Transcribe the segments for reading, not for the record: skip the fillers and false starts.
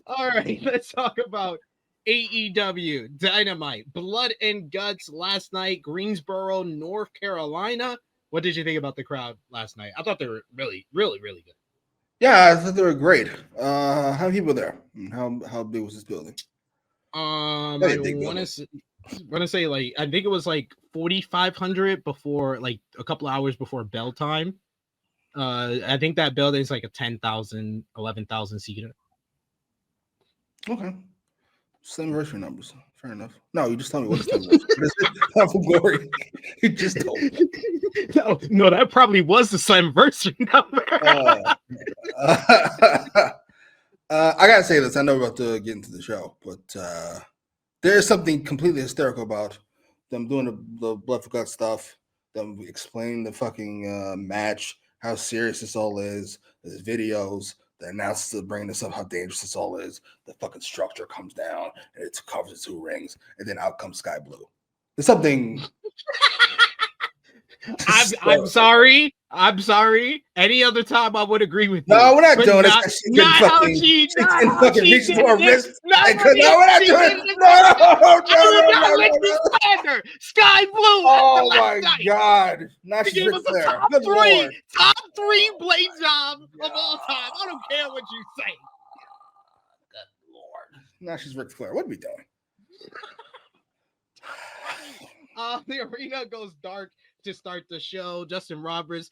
All right, let's talk about AEW Dynamite. Blood and Guts last night, Greensboro, North Carolina. What did you think about the crowd last night? I thought they were really, really, really good. Yeah, I thought they were great. How many people there? How big was this building? Very I big want building. to say like I think it was like 4,500 before like a couple hours before bell time. I think that building is like a 10,000, 11,000 seater. Okay. Slammiversary numbers. Fair enough. No, you just tell me what is Slammiversary. What is it? Not for glory. You just told me. No, that probably was the Slammiversary number. I gotta say this. I know we're about to get into the show, but there is something completely hysterical about them doing the blood for guts stuff, them explaining the fucking match, how serious this all is. There's videos. The announcer bringing this up, how dangerous this all is. The fucking structure comes down and it covers the two rings, and then out comes Sky Blue. There's something. I'm sorry. I'm sorry. Any other time I would agree with you. No, we're not doing not, this. She not couldn't how fucking, she, she not couldn't how fucking she reach did into her this. wrist. Not I could. No, we're not doing it. No, I would not let no. you slander Sky Blue. Oh my god! Now She she's gave Ric us the Flair. top Good three, lord! blade job of all time. I don't care what you say. Good lord! Now she's Ric Flair. What are we doing? The arena goes dark to start the show. Justin Roberts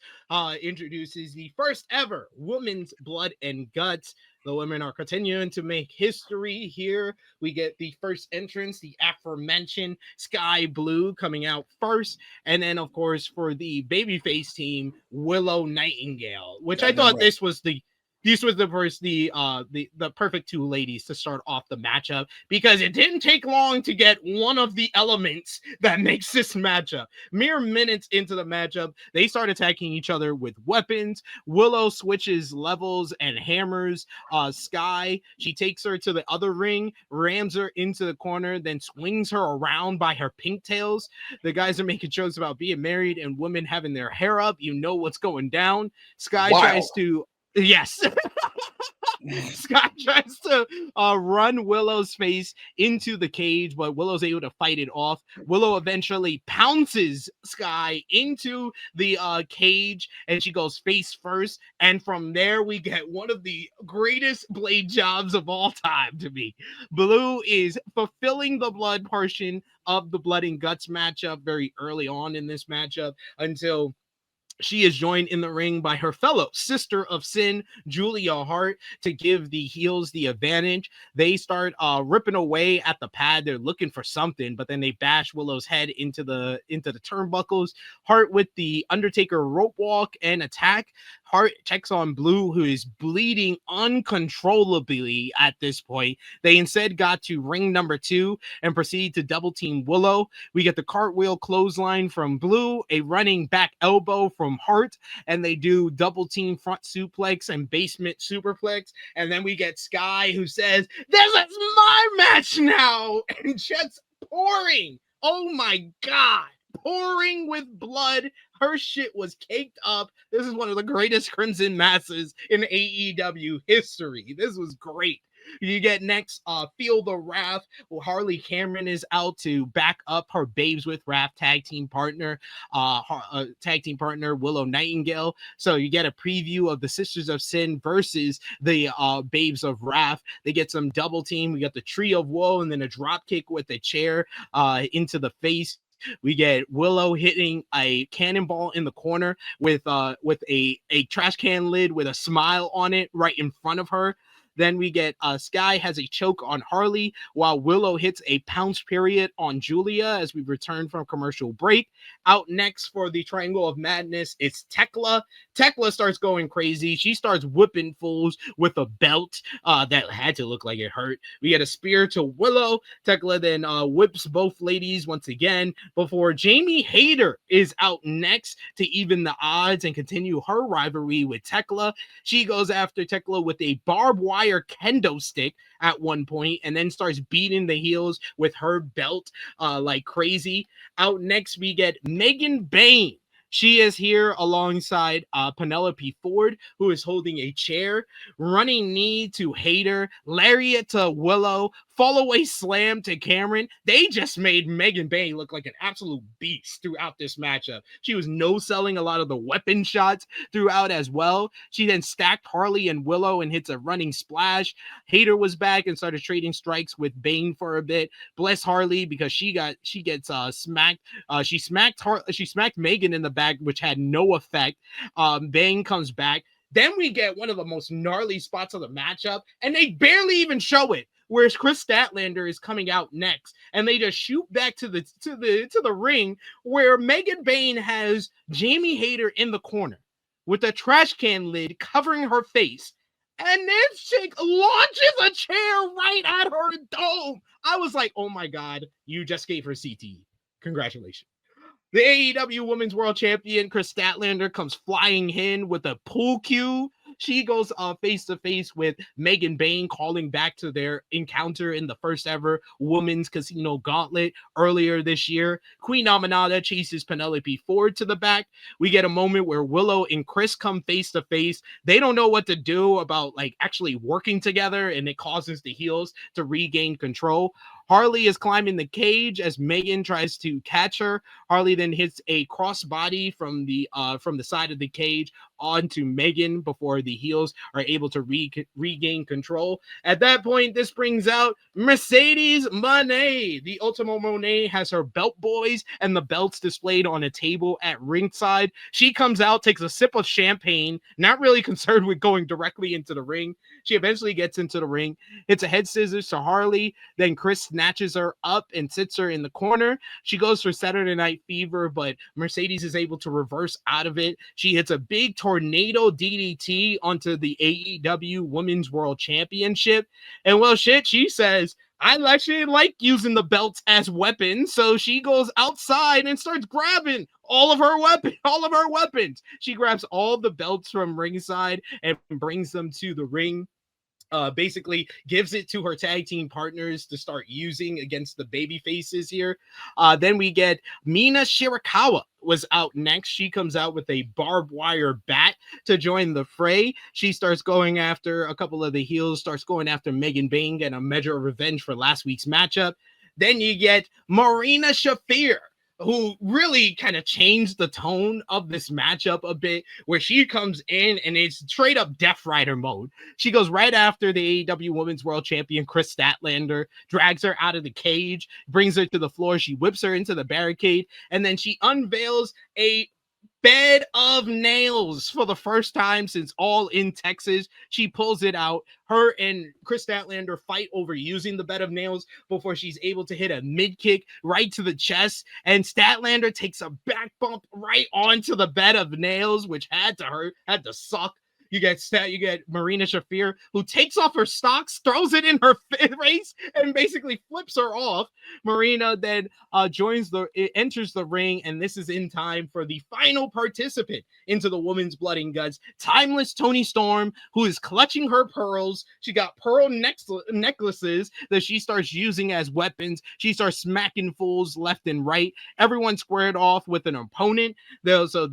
introduces the first ever women's blood and guts. The women are continuing to make history here. We get the first entrance, the aforementioned Sky Blue coming out first. And then, of course, for the babyface team, Willow Nightingale, which I thought this was the first the perfect two ladies to start off the matchup, because it didn't take long to get one of the elements that makes this matchup. Mere minutes into the matchup, they start attacking each other with weapons. Willow switches levels and hammers Sky. She takes her to the other ring, rams her into the corner, then swings her around by her pigtails. The guys are making jokes about being married and women having their hair up. You know what's going down. Sky tries to Yes. Scott tries to run Willow's face into the cage, but Willow's able to fight it off. Willow eventually pounces Sky into the cage, and she goes face first. And from there, we get one of the greatest blade jobs of all time to me. Blue is fulfilling the blood portion of the blood and guts matchup very early on in this matchup until she is joined in the ring by her fellow sister of sin, Julia Hart, to give the heels the advantage. They start ripping away at the pad. They're looking for something, but then they bash Willow's head into the turnbuckles. Hart with the Undertaker rope walk and attack. Hart checks on Blue, who is bleeding uncontrollably at this point. They instead got to ring number 2 and proceed to double team Willow. We get the cartwheel clothesline from Blue, a running back elbow from Hart, and they do double team front suplex and basement superplex. And then we get Sky, who says, "This is my match now," and just pouring. Oh my god. Pouring with blood. Her shit was caked up. This is one of the greatest Crimson Masses in AEW history. This was great. You get next, Feel the Wrath. Well, Harley Cameron is out to back up her Babes with Wrath tag team partner, Willow Nightingale. So you get a preview of the Sisters of Sin versus the Babes of Wrath. They get some double team. We got the Tree of Woe and then a drop kick with a chair into the face. We get Willow hitting a cannonball in the corner with a trash can lid with a smile on it right in front of her. Then we get Sky has a choke on Harley, while Willow hits a pounce period on Julia as we return from commercial break. Out next for the Triangle of Madness, it's Tekla. Tekla starts going crazy. She starts whipping fools with a belt that had to look like it hurt. We get a spear to Willow. Tekla then whips both ladies once again before Jamie Hayter is out next to even the odds and continue her rivalry with Tekla. She goes after Tekla with a barbed wire kendo stick at one point and then starts beating the heels with her belt like crazy. Out next, we get Megan Bain. She is here alongside Penelope Ford, who is holding a chair, running knee to Hayter, lariat to Willow, fall away slam to Cameron. They just made Megan Bayne look like an absolute beast throughout this matchup. She was no-selling a lot of the weapon shots throughout as well. She then stacked Harley and Willow and hits a running splash. Hayter was back and started trading strikes with Bayne for a bit. Bless Harley because she gets smacked. She smacked Megan in the back, which had no effect. Bayne comes back. Then we get one of the most gnarly spots of the matchup, and they barely even show it. Whereas Chris Statlander is coming out next, and they just shoot back to the ring where Megan Bayne has Jamie Hayter in the corner with a trash can lid covering her face. And this chick launches a chair right at her dome. I was like, oh my God, you just gave her CTE. Congratulations. The AEW Women's World Champion, Chris Statlander, comes flying in with a pool cue. She goes face-to-face with Megan Bayne, calling back to their encounter in the first ever Women's Casino Gauntlet earlier this year. Queen Aminata chases Penelope Ford to the back. We get a moment where Willow and Chris come face-to-face. They don't know what to do about actually working together, and it causes the heels to regain control. Harley is climbing the cage as Megan tries to catch her. Harley then hits a crossbody from the side of the cage onto Megan before the heels are able to regain control. At that point, this brings out Mercedes Moné. The Ultimo Moné has her belt boys and the belts displayed on a table at ringside. She comes out, takes a sip of champagne, not really concerned with going directly into the ring. She eventually gets into the ring, hits a head scissors to Harley. Then Chris snatches her up and sits her in the corner. She goes for Saturday Night Fever, but Mercedes is able to reverse out of it. She hits a big tornado DDT onto the AEW Women's World Championship. And well, shit, she says, I actually like using the belts as weapons, so she goes outside and starts grabbing all of her weapons. She grabs all the belts from ringside and brings them to the ring. Basically gives it to her tag team partners to start using against the baby faces here. Then we get Mina Shirakawa was out next. She comes out with a barbed wire bat to join the fray. She starts going after a couple of the heels, starts going after Megan Bayne and a measure of revenge for last week's matchup. Then you get Marina Shafir, who really kind of changed the tone of this matchup a bit, where she comes in and it's straight up Death Rider mode. She goes right after the AEW Women's World Champion, Chris Statlander, drags her out of the cage, brings her to the floor. She whips her into the barricade, and then she unveils a bed of nails for the first time since All in Texas. She pulls it out. Her and Chris Statlander fight over using the bed of nails before she's able to hit a mid kick right to the chest. And Statlander takes a back bump right onto the bed of nails, which had to hurt, had to suck. You get Marina Shafir, who takes off her socks, throws it in her face, and basically flips her off. Marina then enters the ring, and this is in time for the final participant into the Women's Blood and Guts, Timeless Toni Storm, who is clutching her pearls. She got pearl necklaces that she starts using as weapons. She starts smacking fools left and right. Everyone squared off with an opponent, though, so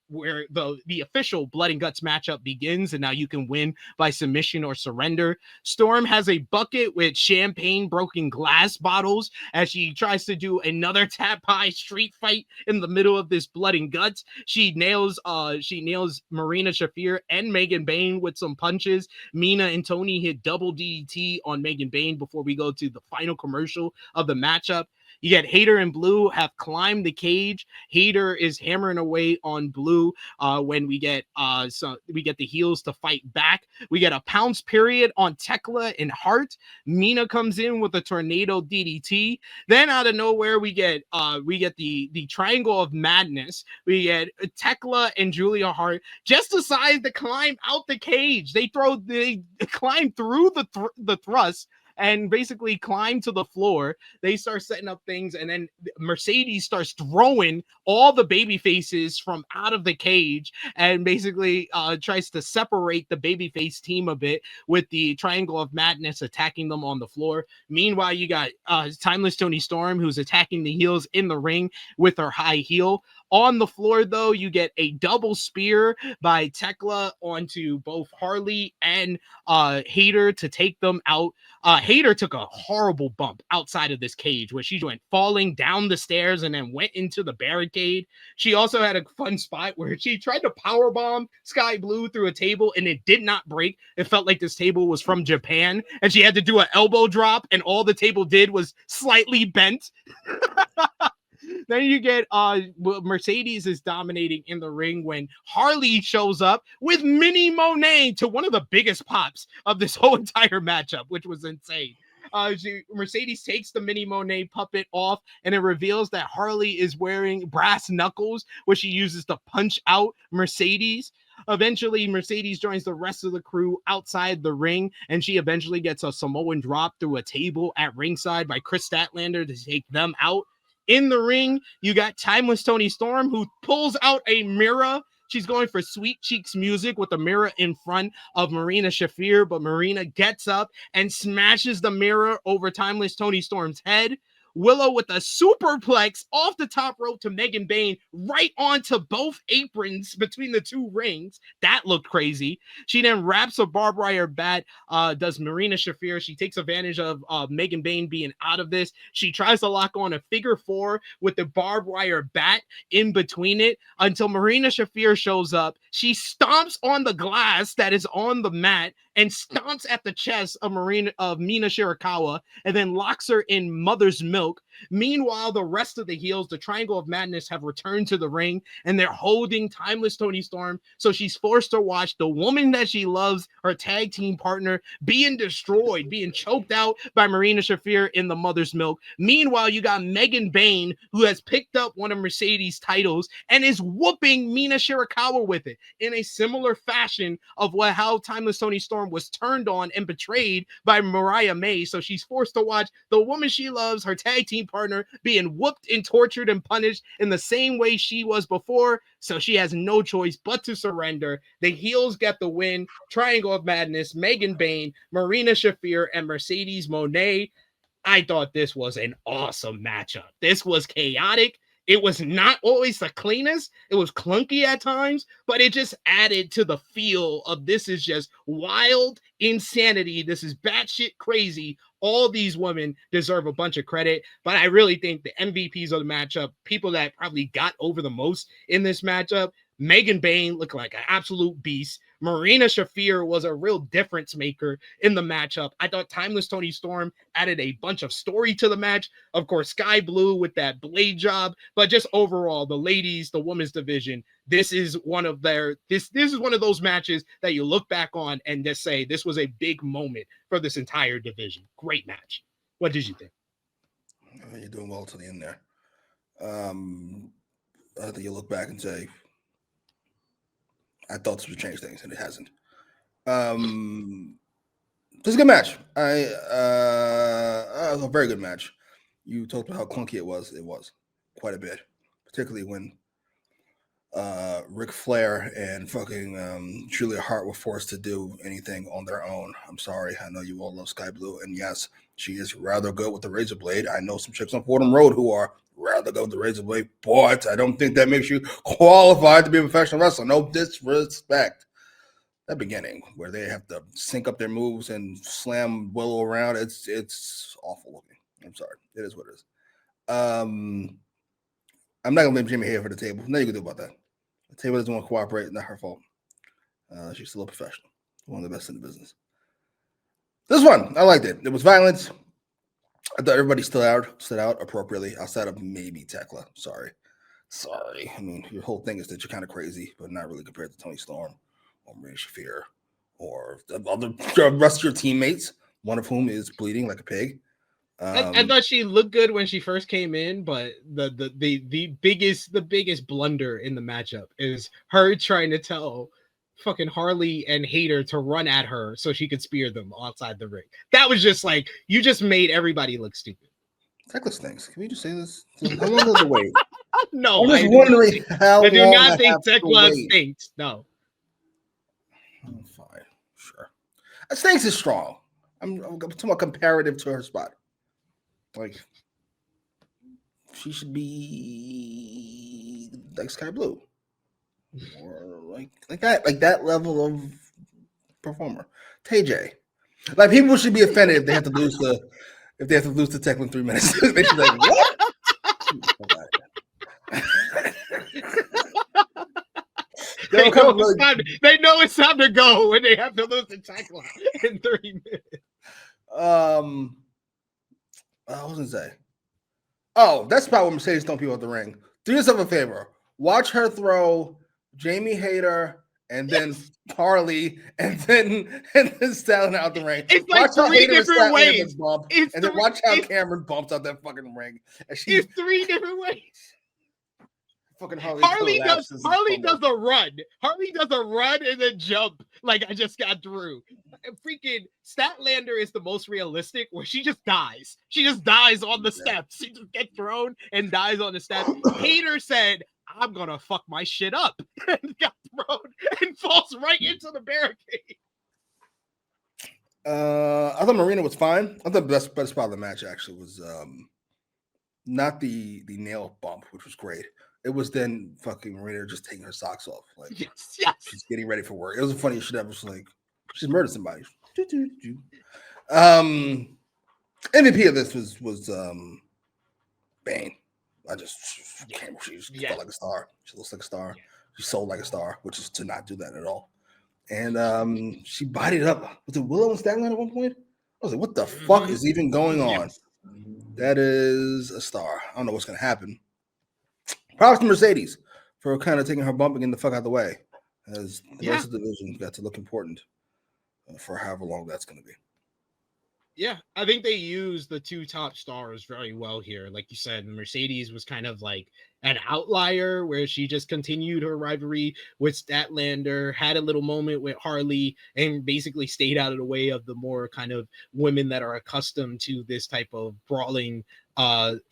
where the official Blood and Guts matchup begins, and now you can win by submission or surrender. Storm has a bucket with champagne broken glass bottles as she tries to do another tap pie street fight in the middle of this Blood and Guts. She nails Marina Shafir and Megan Bayne with some punches. Mina and Tony hit double DDT on Megan Bayne before we go to the final commercial of the matchup. You get Hayter and Blue have climbed the cage. Hayter is hammering away on Blue when we get the heels to fight back. We get a pounce period on Tekla and Hart. Mina comes in with a tornado DDT. Then out of nowhere we get the Triangle of Madness. We get Tekla and Julia Hart just decide to climb out the cage. They climb through the thrust and basically climb to the floor. They start setting up things, and then Mercedes starts throwing all the baby faces from out of the cage and basically tries to separate the babyface team a bit with the Triangle of Madness attacking them on the floor. Meanwhile, you got Timeless Toni Storm, who's attacking the heels in the ring with her high heel. On the floor, though, you get a double spear by Tekla onto both Harley and Hayter to take them out. Hayter took a horrible bump outside of this cage where she went falling down the stairs and then went into the barricade. She also had a fun spot where she tried to powerbomb Sky Blue through a table and it did not break. It felt like this table was from Japan and she had to do an elbow drop and all the table did was slightly bent. Then you get Mercedes is dominating in the ring when Harley shows up with Mini Monet to one of the biggest pops of this whole entire matchup, which was insane. Mercedes takes the Mini Monet puppet off and it reveals that Harley is wearing brass knuckles, which she uses to punch out Mercedes. Eventually, Mercedes joins the rest of the crew outside the ring, and she eventually gets a Samoan drop through a table at ringside by Chris Statlander to take them out. In the ring, you got Timeless Toni Storm, who pulls out a mirror. She's going for Sweet Cheeks music with the mirror in front of Marina Shafir, but Marina gets up and smashes the mirror over Timeless Toni Storm's head. Willow with a superplex off the top rope to Megan Bayne, right onto both aprons between the two rings. That looked crazy. She then wraps a barbed wire bat, does Marina Shafir. She takes advantage of Megan Bayne being out of this. She tries to lock on a figure four with the barbed wire bat in between it until Marina Shafir shows up. She stomps on the glass that is on the mat and stomps at the chest of Mina Shirakawa and then locks her in mother's milk. Meanwhile, the rest of the heels, the Triangle of Madness, have returned to the ring and they're holding Timeless Toni Storm. So she's forced to watch the woman that she loves, her tag team partner, being destroyed, being choked out by Marina Shafir in the mother's milk. Meanwhile, you got Megan Bayne, who has picked up one of Mercedes' titles and is whooping Mina Shirakawa with it in a similar fashion of how Timeless Toni Storm was turned on and betrayed by Mariah May. So she's forced to watch the woman she loves, her tag team partner, being whooped and tortured and punished in the same way she was before. So she has no choice but to surrender. The heels get the win. Triangle of Madness, Megan Bayne, Marina Shafir, and Mercedes Moné. I thought this was an awesome matchup. This was chaotic. It was not always the cleanest. It was clunky at times, but it just added to the feel of this is just wild insanity. This is batshit crazy. All these women deserve a bunch of credit, but I really think the MVPs of the matchup, people that probably got over the most in this matchup, Megan Bayne looked like an absolute beast. Marina Shafir was a real difference maker in the matchup. I thought Timeless Toni Storm added a bunch of story to the match. Of course, Sky Blue with that blade job, but just overall, the ladies, the women's division, this is one of this is one of those matches that you look back on and just say this was a big moment for this entire division. Great match. What did you think? You're doing well to the end there. I think you look back and say, I thought this would change things, and it hasn't. This is a good match. It was a very good match. You talked about how clunky it was. It was quite a bit, particularly when Ric Flair and fucking Julia Hart were forced to do anything on their own. I'm sorry. I know you all love Sky Blue, and yes, she is rather good with the razor blade. I know some chicks on Fordham Road who are rather good with the razor blade, but I don't think that makes you qualified to be a professional wrestler. No disrespect. That beginning where they have to sync up their moves and slam Willow around, it's awful looking. I'm sorry. It is what it is. I'm not gonna blame Jimmy here for the table. Nothing you can do about that. The table doesn't want to cooperate. Not her fault. She's still a professional. One of the best in the business. This one, I liked it. It was violent. I thought everybody stood out appropriately outside of maybe Tekla. Sorry. I mean, your whole thing is that you're kind of crazy, but not really compared to Toni Storm or Marina Shafir or the rest of your teammates, one of whom is bleeding like a pig. I thought she looked good when she first came in, but the biggest blunder in the matchup is her trying to tell fucking Harley and Hayter to run at her so she could spear them outside the ring. That was just like, you just made everybody look stupid. Tekla stinks. Can we just say this? How long does it wait? No, I'm just wondering how I do long not I think have to Tekla wait. stinks. No. Oh, fine, sure. Stinks is strong. I'm talking about comparative to her spot. Like, she should be like Sky Blue, or like that level of performer. TJ, like people should be offended if they have to lose the Tekla in 3 minutes. They should be like, what? They know it's time to go when they have to lose the Tekla in 3 minutes. I was gonna say. Oh, that's about what Mercedes throwing people out the ring. Do yourself a favor. Watch her throw Jamie Hayter and then Harley and then Statlander out the ring. It's like watch 3 different ways. Bump, and then watch how Cameron bumps out that fucking ring. It's 3 different ways. Fucking Harley does a run. Harley does a run and then jump like I just got through. Freaking Statlander is the most realistic where she just dies. She just dies on the steps. She just gets thrown and dies on the steps. Hater said, I'm gonna fuck my shit up and got thrown and falls right into the barricade. I thought Marina was fine. I thought the best part of the match actually was not the nail bump, which was great. It was then fucking Marina just taking her socks off. Like, yes. She's getting ready for work. It was the funniest shit ever. She's like, she's murdered somebody. MVP of this was Bane. I just can't. She felt like a star. She looks like a star. She sold like a star, which is to not do that at all. And she bodied up. Was it Willow and Statlander at one point? I was like, what the fuck is even going on? Yes. That is a star. I don't know what's gonna happen. Props to Mercedes for kind of taking her bump and getting the fuck out of the way, as the rest of the division got to look important for however long that's going to be. Yeah, I think they used the 2 top stars very well here. Like you said, Mercedes was kind of like an outlier where she just continued her rivalry with Statlander, had a little moment with Harley, and basically stayed out of the way of the more kind of women that are accustomed to this type of brawling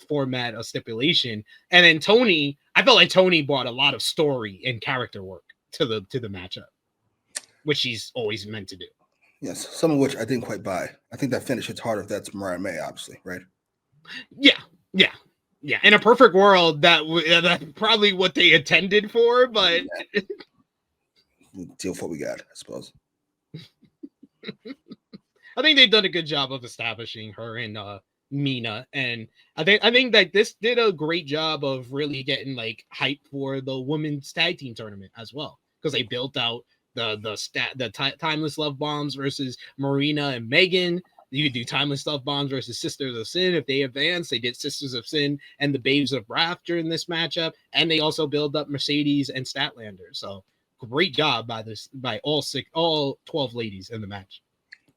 format of stipulation. And then Tony, I felt like Tony brought a lot of story and character work to the matchup, which she's always meant to do. Yes, some of which I didn't quite buy. I think that finish hits harder if that's Mariah May, obviously, right? Yeah. In a perfect world, that's probably what they intended for, but we'll deal with what we got, I suppose. I think they've done a good job of establishing her and Mina, and I think that this did a great job of really getting like hype for the women's tag team tournament as well, because they built out the timeless love bombs versus Marina and Megan. You could do timeless love bombs versus Sisters of Sin. If they advance, they did Sisters of Sin and the Babes of Wrath during this matchup, and they also build up Mercedes and Statlander. So great job by all 12 ladies in the match.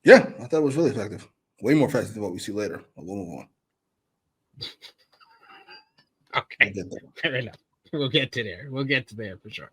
Yeah, I thought it was really effective. Way more effective than what we see later. We'll move on. Okay, fair enough. We'll get to there for sure.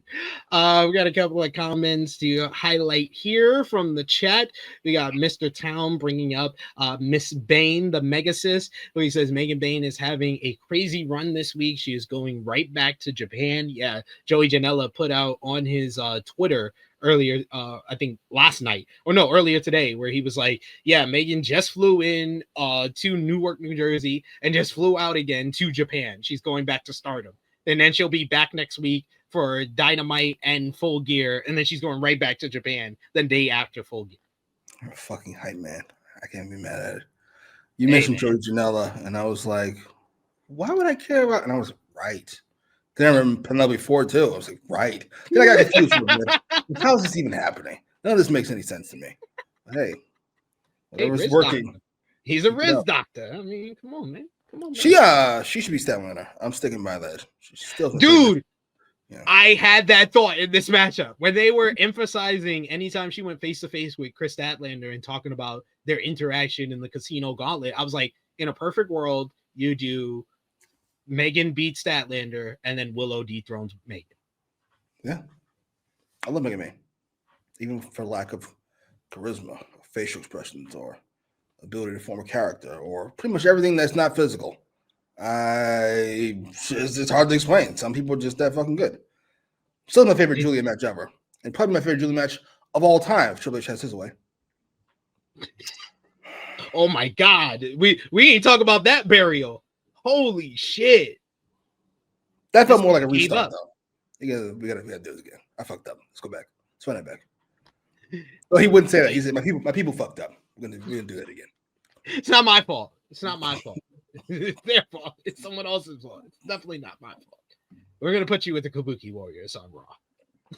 We got a couple of comments to highlight here from the chat. We got Mr. Town bringing up Miss Bane, the Megasis, who he says Megan Bane is having a crazy run this week. She is going right back to Japan. Yeah, Joey Janela put out on his Twitter earlier, I think earlier today, where he was like, yeah, Megan just flew in to Newark, New Jersey, and just flew out again to Japan. She's going back to Stardom. And then she'll be back next week for Dynamite and Full Gear. And then she's going right back to Japan the day after Full Gear. I'm a fucking hype man. I can't be mad at it. You mentioned Joey Janela, and I was like, why would I care about? And I was right. Then I remember Penelope Ford too. I was like, right. Then I got confused for a minute. How is this even happening? None of this makes any sense to me. But hey, whatever's working. Doctor. He's a Riz doctor. I mean, come on, man. She should be Statlander. I'm sticking by that. Dude, I had that thought in this matchup when they were emphasizing anytime she went face to face with Kris Statlander and talking about their interaction in the Casino Gauntlet. I was like, in a perfect world, you do Megan beats Statlander and then Willow dethrones Megan. Yeah, I love Megan May, even for lack of charisma, facial expressions, or ability to form a character, or pretty much everything that's not physical. It's hard to explain. Some people are just that fucking good. Still my favorite Julia match ever, and probably my favorite Julia match of all time if Triple H has his way. Oh my God, we ain't talk about that burial. Holy shit! That felt more like a Gave restart, up. though. We gotta do this again. I fucked up. Let's go back. Let's run that back. Well, he wouldn't say that. He said, my people fucked up. We're gonna do that again. It's not my fault. It's not my fault. It's their fault. It's someone else's fault. It's definitely not my fault. We're gonna put you with the Kabuki Warriors on Raw.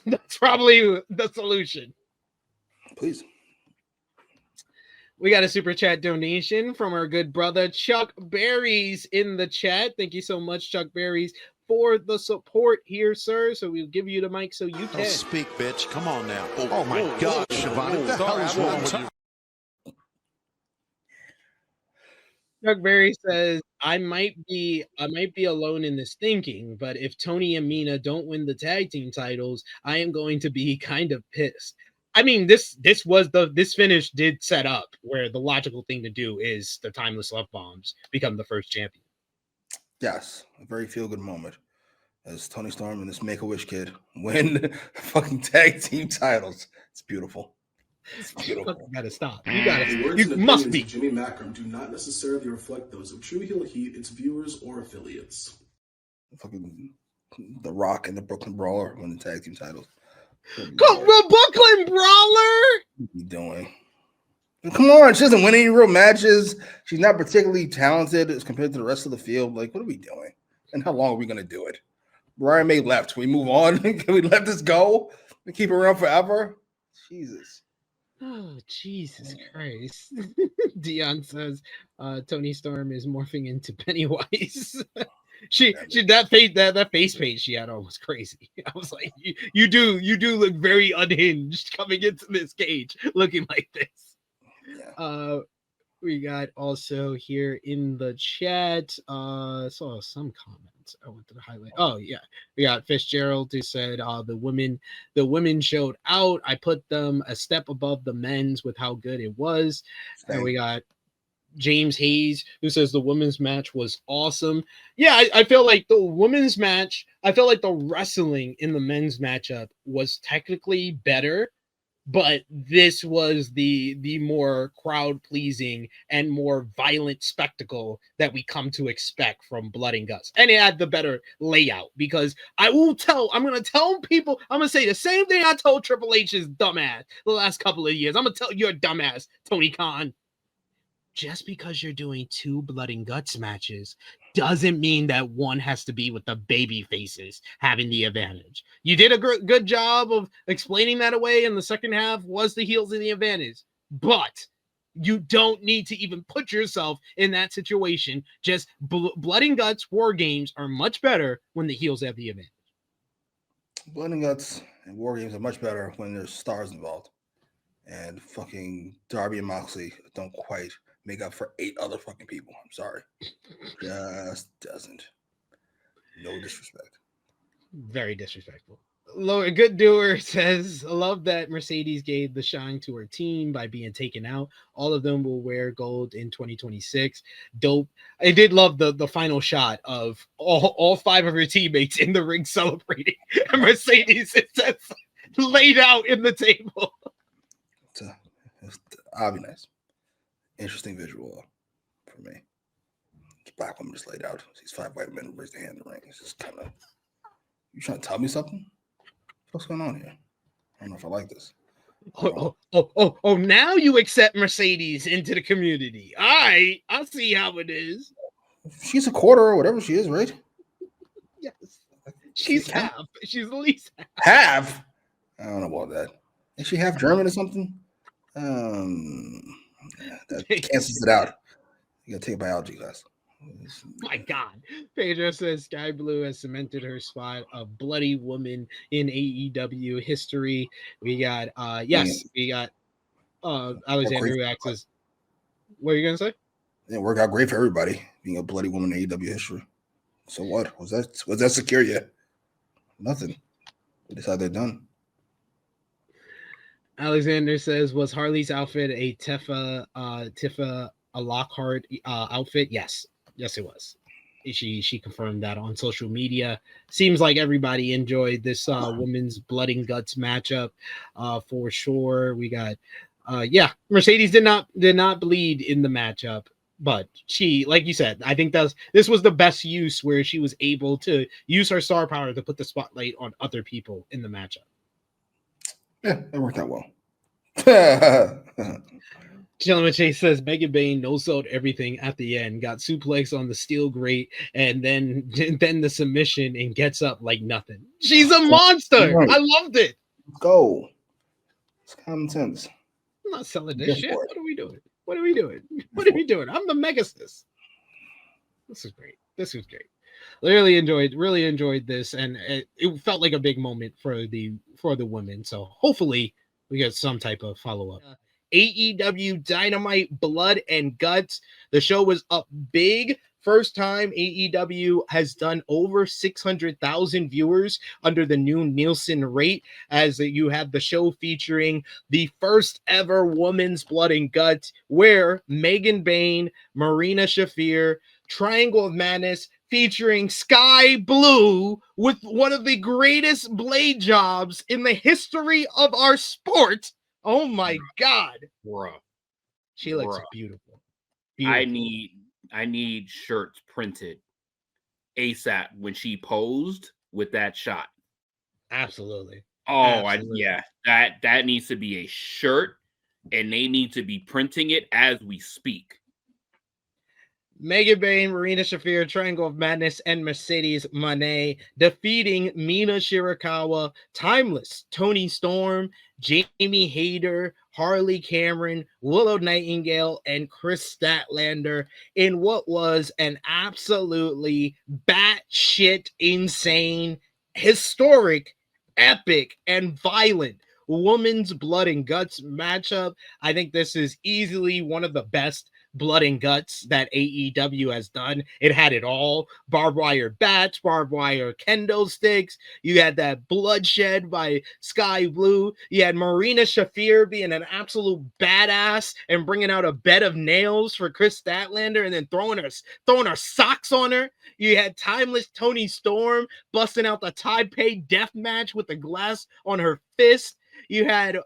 That's probably the solution. Please. We got a super chat donation from our good brother Chuck Berries in the chat. Thank you so much, Chuck Berries, for the support here, sir. So we'll give you the mic so you can speak, bitch. Come on now. Oh my God, Siobhan. What the hell is wrong with you? Chuck Berry says, I might be alone in this thinking, but if Tony and Mina don't win the tag team titles, I am going to be kind of pissed. I mean, this finish did set up where the logical thing to do is the Timeless Love Bombs become the first champion. Yes, a very feel-good moment as Tony Storm and this Make-A-Wish kid win fucking tag team titles. It's beautiful. It's beautiful. You gotta stop. You must be. Jimmy Macram do not necessarily reflect those of True Heel Heat, its viewers, or affiliates. Fucking The Rock and the Brooklyn Brawler win the tag team titles. Come on, Brooklyn Brawler! What are you doing? Come on, she doesn't win any real matches. She's not particularly talented as compared to the rest of the field. Like, what are we doing? And how long are we going to do it? Brian May left. Can we move on? Can we let this go and keep her around forever? Jesus. Oh, Jesus Christ. Dion says Tony Storm is morphing into Pennywise. She that face paint she had on was crazy. I was like, you do look very unhinged coming into this cage looking like this. Yeah. We got also here in the chat. Saw some comments I wanted to highlight. Oh yeah, we got Fitzgerald who said the women showed out. I put them a step above the men's with how good it was. And we got James Hayes who says the women's match was awesome. Yeah, I feel like the women's match, I feel like the wrestling in the men's matchup was technically better, but this was the more crowd pleasing and more violent spectacle that we come to expect from Blood and Guts. And it had the better layout because I'm going to tell people, I'm going to say the same thing I told Triple H's dumbass the last couple of years. I'm going to tell your dumbass, Tony Khan. Just because you're doing 2 Blood and Guts matches doesn't mean that one has to be with the baby faces having the advantage. You did a good job of explaining that away, and the second half was the heels in the advantage. But you don't need to even put yourself in that situation. Just Blood and Guts War Games are much better when the heels have the advantage. Blood and Guts and War Games are much better when there's stars involved. And fucking Darby and Moxley don't quite make up for 8 other fucking people. I'm sorry. Just doesn't. No disrespect. Very disrespectful. A good doer says, I love that Mercedes gave the shine to her team by being taken out. All of them will wear gold in 2026. Dope. I did love the final shot of all 5 of her teammates in the ring celebrating. And Mercedes is just laid out in the table. I'll be nice. Interesting visual for me. Black woman just laid out. These 5 white men raise their hand in the ring. It's just kind of, you trying to tell me something? What's going on here? I don't know if I like this. Oh, now you accept Mercedes into the community. All right, I'll see how it is. She's a quarter or whatever she is, right? Yes. She's half. She's at least half. Half? I don't know about that. Is she half German or something? That cancels it out. You gotta take a biology class. My God. Pedro says Sky Blue has cemented her spot of bloody woman in AEW history. We got Alexander who asks, what are you gonna say? It didn't work out great for everybody being a bloody woman in AEW history. So what? Was that secure yet? Nothing. They decided they're done. Alexander says, was Harley's outfit a Tifa Lockhart outfit? Yes, it was. She confirmed that on social media. Seems like everybody enjoyed this women's blood and guts matchup for sure. We got Mercedes did not bleed in the matchup. But she, like you said, I think this was the best use where she was able to use her star power to put the spotlight on other people in the matchup. Yeah, it worked out well. Chillin' Chase says Megan Bain no-sold everything at the end, got suplex on the steel grate, and then the submission and gets up like nothing. She's a monster. Right. I loved it. Let's go. It's common sense. I'm not selling this Go shit. for it. What are we doing? What are we doing? What are we doing? I'm the Megasis. This is great. This was great. Really enjoyed this, and it felt like a big moment for the women. So hopefully we get some type of follow-up. AEW Dynamite Blood and Guts. The show was up big. First time AEW has done over 600,000 viewers under the new Nielsen rate, as you have the show featuring the first ever women's Blood and Guts, where Megan Bain, Marina Shafir, Triangle of Madness featuring Sky Blue with one of the greatest blade jobs in the history of our sport. Oh my God. Bruh. She looks Bruh. beautiful. I need shirts printed ASAP when she posed with that shot. Absolutely. Oh, that needs to be a shirt, and they need to be printing it as we speak. Megan Bain, Marina Shafir, Triangle of Madness, and Mercedes Moné defeating Mina Shirakawa, Timeless, Toni Storm, Jamie Hayter, Harley Cameron, Willow Nightingale, and Chris Statlander in what was an absolutely batshit insane, historic, epic, and violent women's blood and guts matchup. I think this is easily one of the best blood and guts that AEW has done. It had it all: barbed wire bats, barbed wire kendo sticks. You had that bloodshed by Sky Blue. You had Marina Shafir being an absolute badass and bringing out a bed of nails for Chris Statlander and then throwing her socks on her. You had Timeless Toni Storm busting out the Taipei death match with the glass on her fist. You had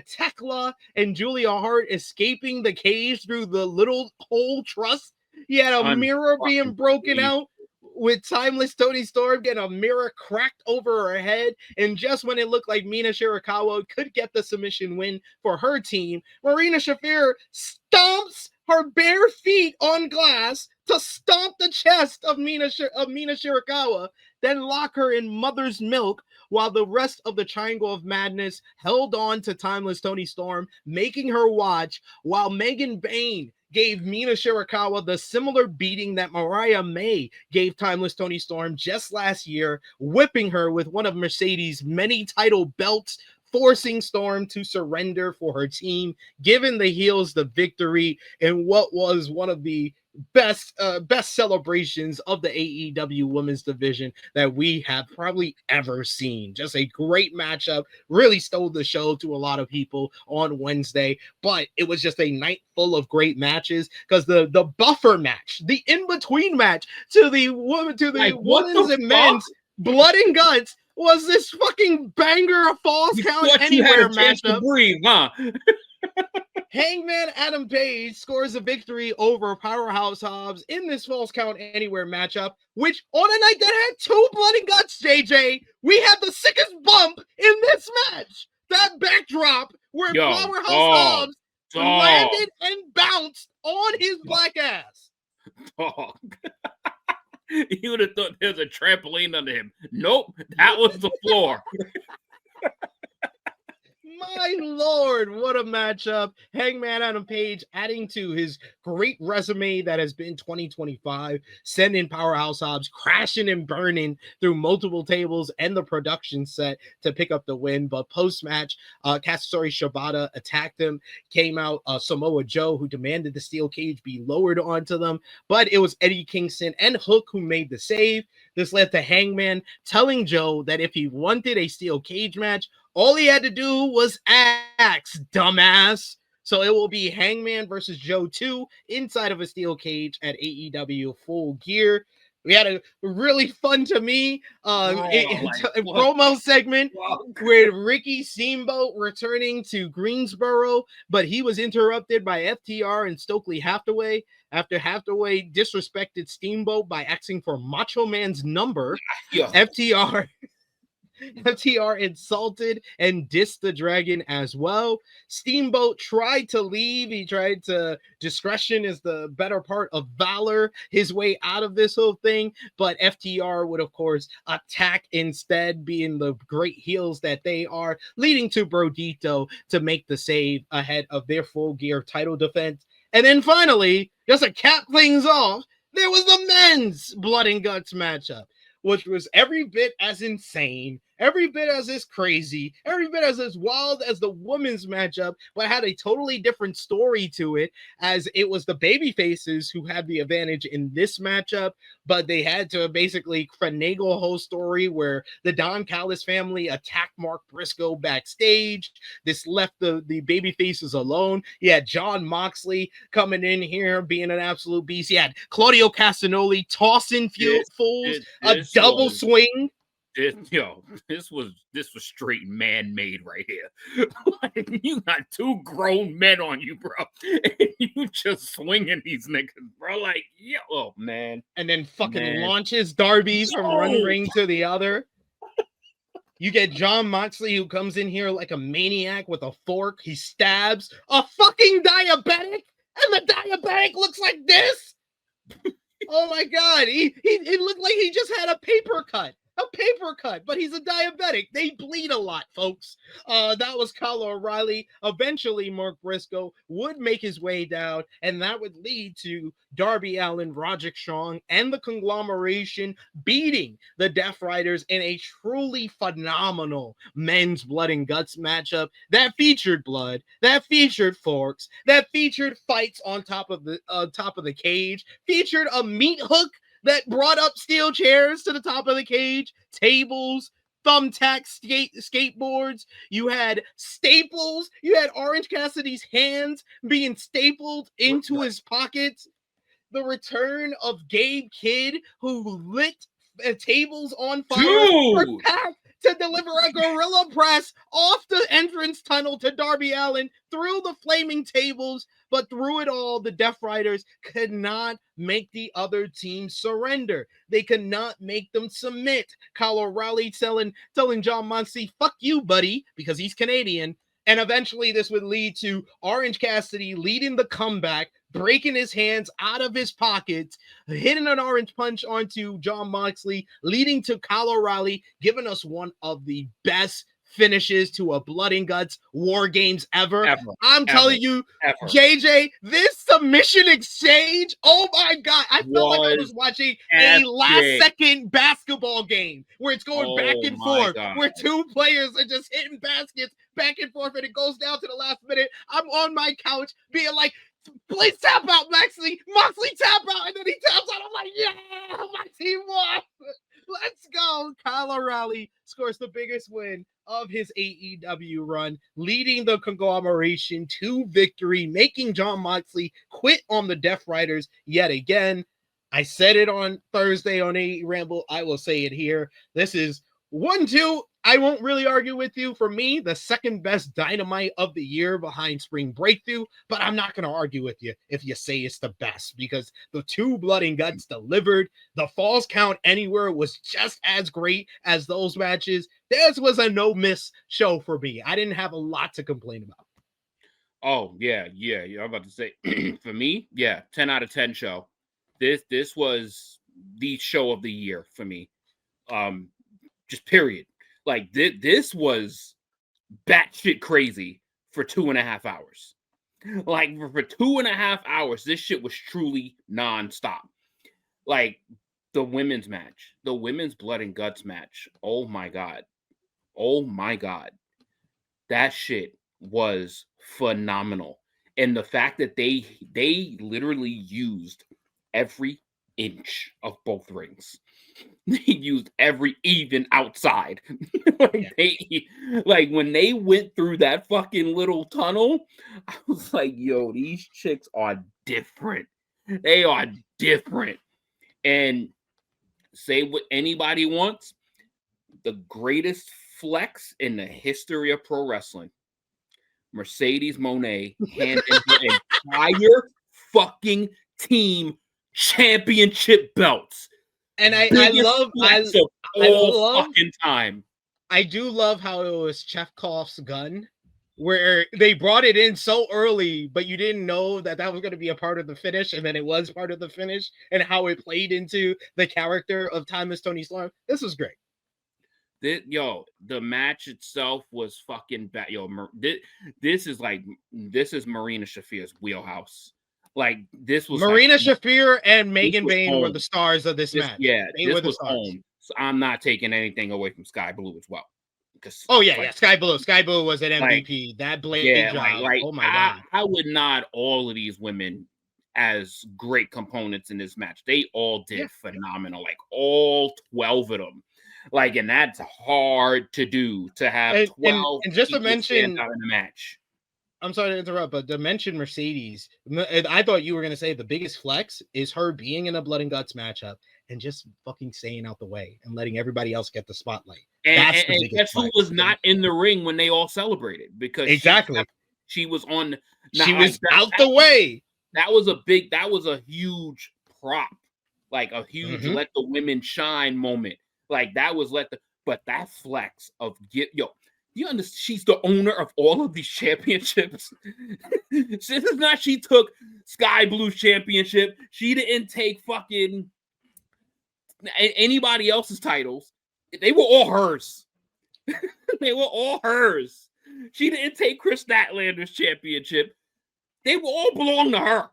Tekla and Julia Hart escaping the cage through the little hole truss. You had a mirror being broken out with Timeless Toni Storm getting a mirror cracked over her head. And just when it looked like Mina Shirakawa could get the submission win for her team, Marina Shafir stomps her bare feet on glass to stomp the chest of Mina Shirakawa, then lock her in mother's milk, while the rest of the Triangle of Madness held on to Timeless Toni Storm, making her watch, while Megan Bain gave Mina Shirakawa the similar beating that Mariah May gave Timeless Toni Storm just last year, whipping her with one of Mercedes' many title belts, forcing Storm to surrender for her team, giving the heels the victory in what was one of the best celebrations of the AEW women's division that we have probably ever seen. Just a great matchup, really stole the show to a lot of people on Wednesday, but it was just a night full of great matches, because the buffer match, the in-between match to the women's and men's blood and guts was this fucking banger of Falls Count Anywhere matchup. Breathe, huh? Hangman Adam Page scores a victory over Powerhouse Hobbs in this Falls Count Anywhere matchup, which on a night that had 2 blood and guts, JJ, we had the sickest bump in this match. That backdrop where Powerhouse Hobbs landed and bounced on his black ass. Dog. You would have thought there was a trampoline under him. Nope, that was the floor. My Lord, what a matchup. Hangman Adam Page adding to his great resume that has been 2025, sending Powerhouse Hobbs crashing and burning through multiple tables and the production set to pick up the win. But post-match, Katsuyori Shibata attacked him, came out Samoa Joe, who demanded the steel cage be lowered onto them, but it was Eddie Kingston and Hook who made the save. This led to Hangman telling Joe that if he wanted a steel cage match, all he had to do was ask, dumbass. So it will be Hangman versus Joe 2 inside of a steel cage at AEW Full Gear. We had a really fun to me what promo segment fuck? with Ricky Steamboat returning to Greensboro, but he was interrupted by FTR and Stokely Hathaway after Hathaway disrespected Steamboat by asking for Macho Man's number. Yo, FTR insulted and dissed the Dragon as well. Steamboat tried to leave. He tried to, discretion is the better part of valor, his way out of this whole thing. But FTR would, of course, attack instead, being the great heels that they are, leading to Brodito to make the save ahead of their Full Gear title defense. And then finally, just to cap things off, there was the men's Blood and Guts matchup, which was every bit as insane, every bit as crazy, every bit as wild as the women's matchup, but had a totally different story to it, as it was the babyfaces who had the advantage in this matchup, but they had to basically finagle a whole story where the Don Callis family attacked Mark Briscoe backstage. This left the babyfaces alone. You had John Moxley coming in here being an absolute beast. You had Claudio Castagnoli tossing fools, a double swing. This was straight man-made right here. Like, you got two grown men on you, bro, and you just swinging these niggas, bro. Like, oh man. And then fucking launches Darby from one ring to the other. You get John Moxley, who comes in here like a maniac with a fork. He stabs a fucking diabetic, and the diabetic looks like this. Oh my god, he looked like he just had a paper cut, but he's a diabetic. They bleed a lot, folks. That was Kyle O'Reilly. Eventually, Mark Briscoe would make his way down, and that would lead to Darby Allin, Roderick Strong, and the conglomeration beating the Death Riders in a truly phenomenal men's Blood and Guts matchup that featured blood, that featured forks, that featured fights on top of the cage, featured a meat hook that brought up steel chairs to the top of the cage, tables, thumbtacks, skateboards. You had staples. You had Orange Cassidy's hands being stapled into his pockets. The return of Gabe Kidd, who lit tables on fire for Pac to deliver a gorilla press off the entrance tunnel to Darby Allin through the flaming tables. But through it all, the Death Riders could not make the other team surrender. They could not make them submit. Kyle O'Reilly telling John Moxley, fuck you, buddy, because he's Canadian. And eventually this would lead to Orange Cassidy leading the comeback, breaking his hands out of his pockets, hitting an orange punch onto John Moxley, leading to Kyle O'Reilly, giving us one of the best finishes to a Blood and Guts War Games ever. I'm telling you, JJ, this submission exchange, oh my god, I felt like I was watching a last-second basketball game where it's going back and forth, where two players are just hitting baskets back and forth, and it goes down to the last minute. I'm on my couch being like, please tap out, Moxley tap out, and then he taps out. I'm like, yeah, my team won. Let's go. Kyle O'Reilly scores the biggest win of his AEW run, leading the conglomeration to victory, making John Moxley quit on the Death Riders yet again. I said it on Thursday on AEWramble. I will say it here. This is 1-2. I won't really argue with you. For me, the second best Dynamite of the year behind Spring Breakthrough, but I'm not going to argue with you if you say it's the best, because the two Blood and Guts delivered. The Falls Count Anywhere was just as great as those matches. This was a no-miss show for me. I didn't have a lot to complain about. Oh, yeah. I'm about to say, for me, 10 out of 10 show. This was the show of the year for me. Just period. Like, this was batshit crazy for 2.5 hours. Like, for 2.5 hours, this shit was truly nonstop. Like, the women's match, the women's Blood and Guts match. Oh my god. That shit was phenomenal. And the fact that they literally used every inch of both rings. They used even outside. Like when they went through that fucking little tunnel, I was like, yo, these chicks are different. They are different. And say what anybody wants. The greatest flex in the history of pro wrestling. Mercedes Moné handing her entire fucking team championship belts. And I love fucking time. I do love how it was Chekhov's gun, where they brought it in so early, but you didn't know that was going to be a part of the finish, and then it was part of the finish, and how it played into the character of Timeless Tony Storm. This was great. The match itself was fucking bad. This is Marina Shafir's wheelhouse. Like, this was Marina Shafir and Megan Bayne were the stars of this match. Yeah, they were the stars. Home. So I'm not taking anything away from Sky Blue as well. Sky Blue was an MVP. That blade job. Oh my god! I would nod all of these women as great components in this match. They all did phenomenal. Like, all 12 of them. Like, and that's hard to do, to have 12 and just to mention out in the match. I'm sorry to interrupt, but to mention Mercedes, I thought you were going to say the biggest flex is her being in a blood and guts matchup and just fucking staying out the way and letting everybody else get the spotlight. And guess who was not in the ring when they all celebrated? Because she was on. She was out the way. That was a huge prop, like a huge let the women shine moment. Like, that was but that flex of you understand, she's the owner of all of these championships. She took Sky Blue's championship. She didn't take fucking anybody else's titles. They were all hers. They were all hers. She didn't take Chris Statlander's championship. They will all belong to her.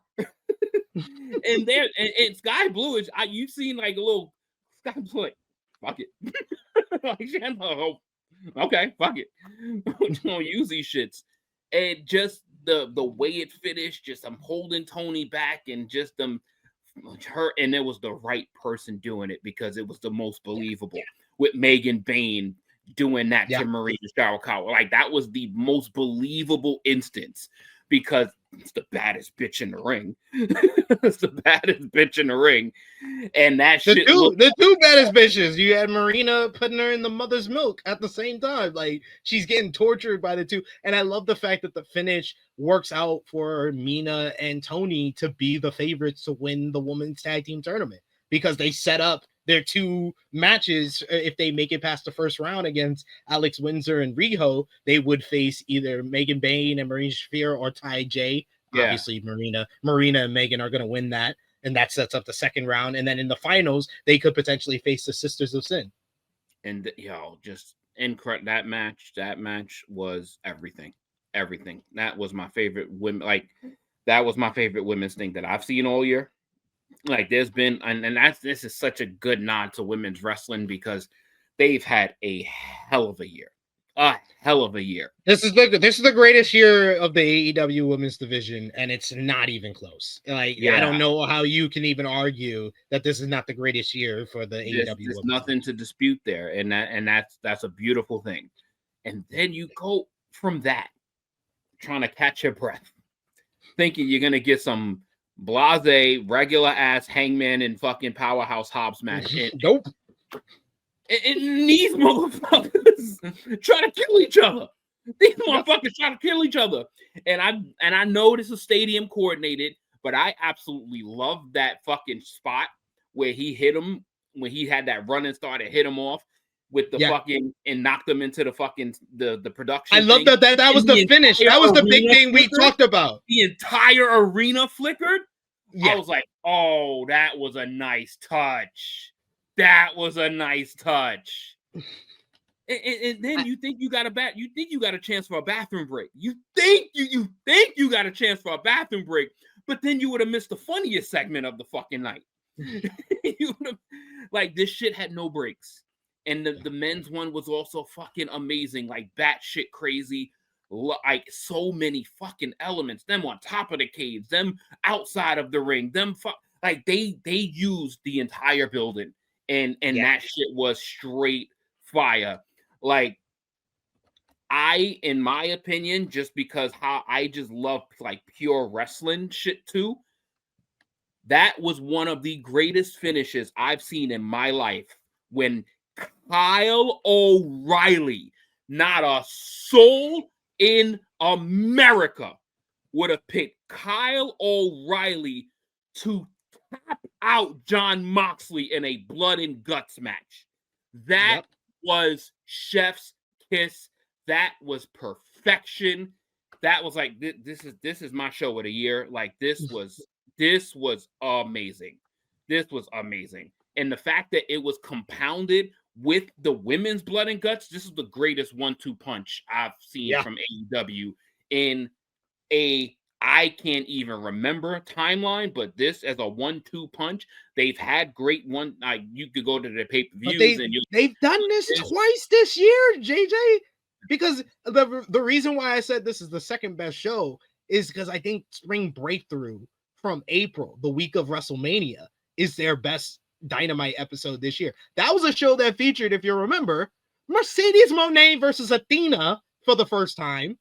and Sky Blue is, you've seen like a little Sky Blue, like, fuck it. Like, okay, fuck it. We're gonna use these shits. And just the way it finished, just them holding Tony back, and just them her, and it was the right person doing it, because it was the most believable. With Megan Bayne doing that to Marina Shawakawa. Like, that was the most believable instance, because it's the baddest bitch in the ring. It's the baddest bitch in the ring. And that the two baddest bitches. You had Marina putting her in the mother's milk at the same time. Like, she's getting tortured by the two. And I love the fact that the finish works out for Mina and Tony to be the favorites to win the women's tag team tournament, because they set up their two matches. If they make it past the first round against Alex Windsor and Riho, they would face either Megan Bayne and Marina Shafir or Ty J. Obviously, Marina and Megan are going to win that, and that sets up the second round. And then in the finals, they could potentially face the Sisters of Sin. And just incredible. That match was everything. That was my favorite women. Like, that was my favorite women's thing that I've seen all year. Like, there's been, and this is such a good nod to women's wrestling, because they've had a hell of a year. This is the greatest year of the AEW women's division, and it's not even close. Like, I don't know how you can even argue that this is not the greatest year for the AEW. There's nothing to dispute there, and that's a beautiful thing. And then you go from that, trying to catch your breath, thinking you're gonna get some blase, regular ass Hangman and fucking Powerhouse Hobbs match. Nope. And these motherfuckers try to kill each other. These motherfuckers try to kill each other. And I know this is stadium coordinated, but I absolutely love that fucking spot where he hit him, when he had that running start and hit him off with the fucking, and knocked him into the fucking the production. I love that was the finish. That was the big thing we talked about. The entire arena flickered. Yeah. I was like, oh, that was a nice touch. That was a nice touch. And then you think you got a chance for a bathroom break. You think you got a chance for a bathroom break, but then you would have missed the funniest segment of the fucking night. Like, this shit had no breaks. And the men's one was also fucking amazing, like batshit crazy, like so many fucking elements. Them on top of the cage, them outside of the ring, like they used the entire building, and that shit was straight fire. Like, in my opinion, just because how I just love like pure wrestling shit too, That was one of the greatest finishes I've seen in my life when Kyle O'Reilly, not a soul in America would have picked Kyle O'Reilly to tap out Jon Moxley in a blood and guts match. That was chef's kiss. That was perfection. That was like, this is my show of the year. Like, this was amazing. This was amazing. And the fact that it was compounded with the women's blood and guts, this is the greatest 1-2 punch I've seen from AEW in I can't even remember timeline, but this as a 1-2 punch, they've had great one. You could go to the pay-per-views they've done this twice this year, JJ. Because the reason why I said this is the second best show is because I think Spring Breakthrough from April, the week of WrestleMania, is their best Dynamite episode this year. That was a show that featured, if you remember, Mercedes Moné versus Athena for the first time.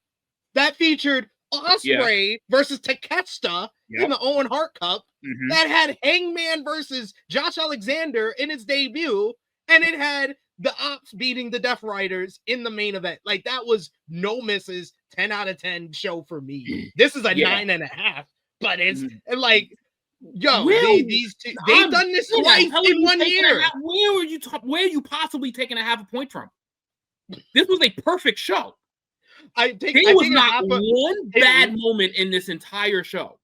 That featured Ospreay versus Takeshita in the Owen Hart Cup. That had Hangman versus Josh Alexander in its debut, and it had the Ops beating the Death Riders in the main event. Like, that was no misses, 10 out of 10 show for me. This is a 9.5, but it's like, yo, these two, they've done this twice in 1 year. Where are you possibly taking a half a point from? This was a perfect show. There was not one bad moment in this entire show.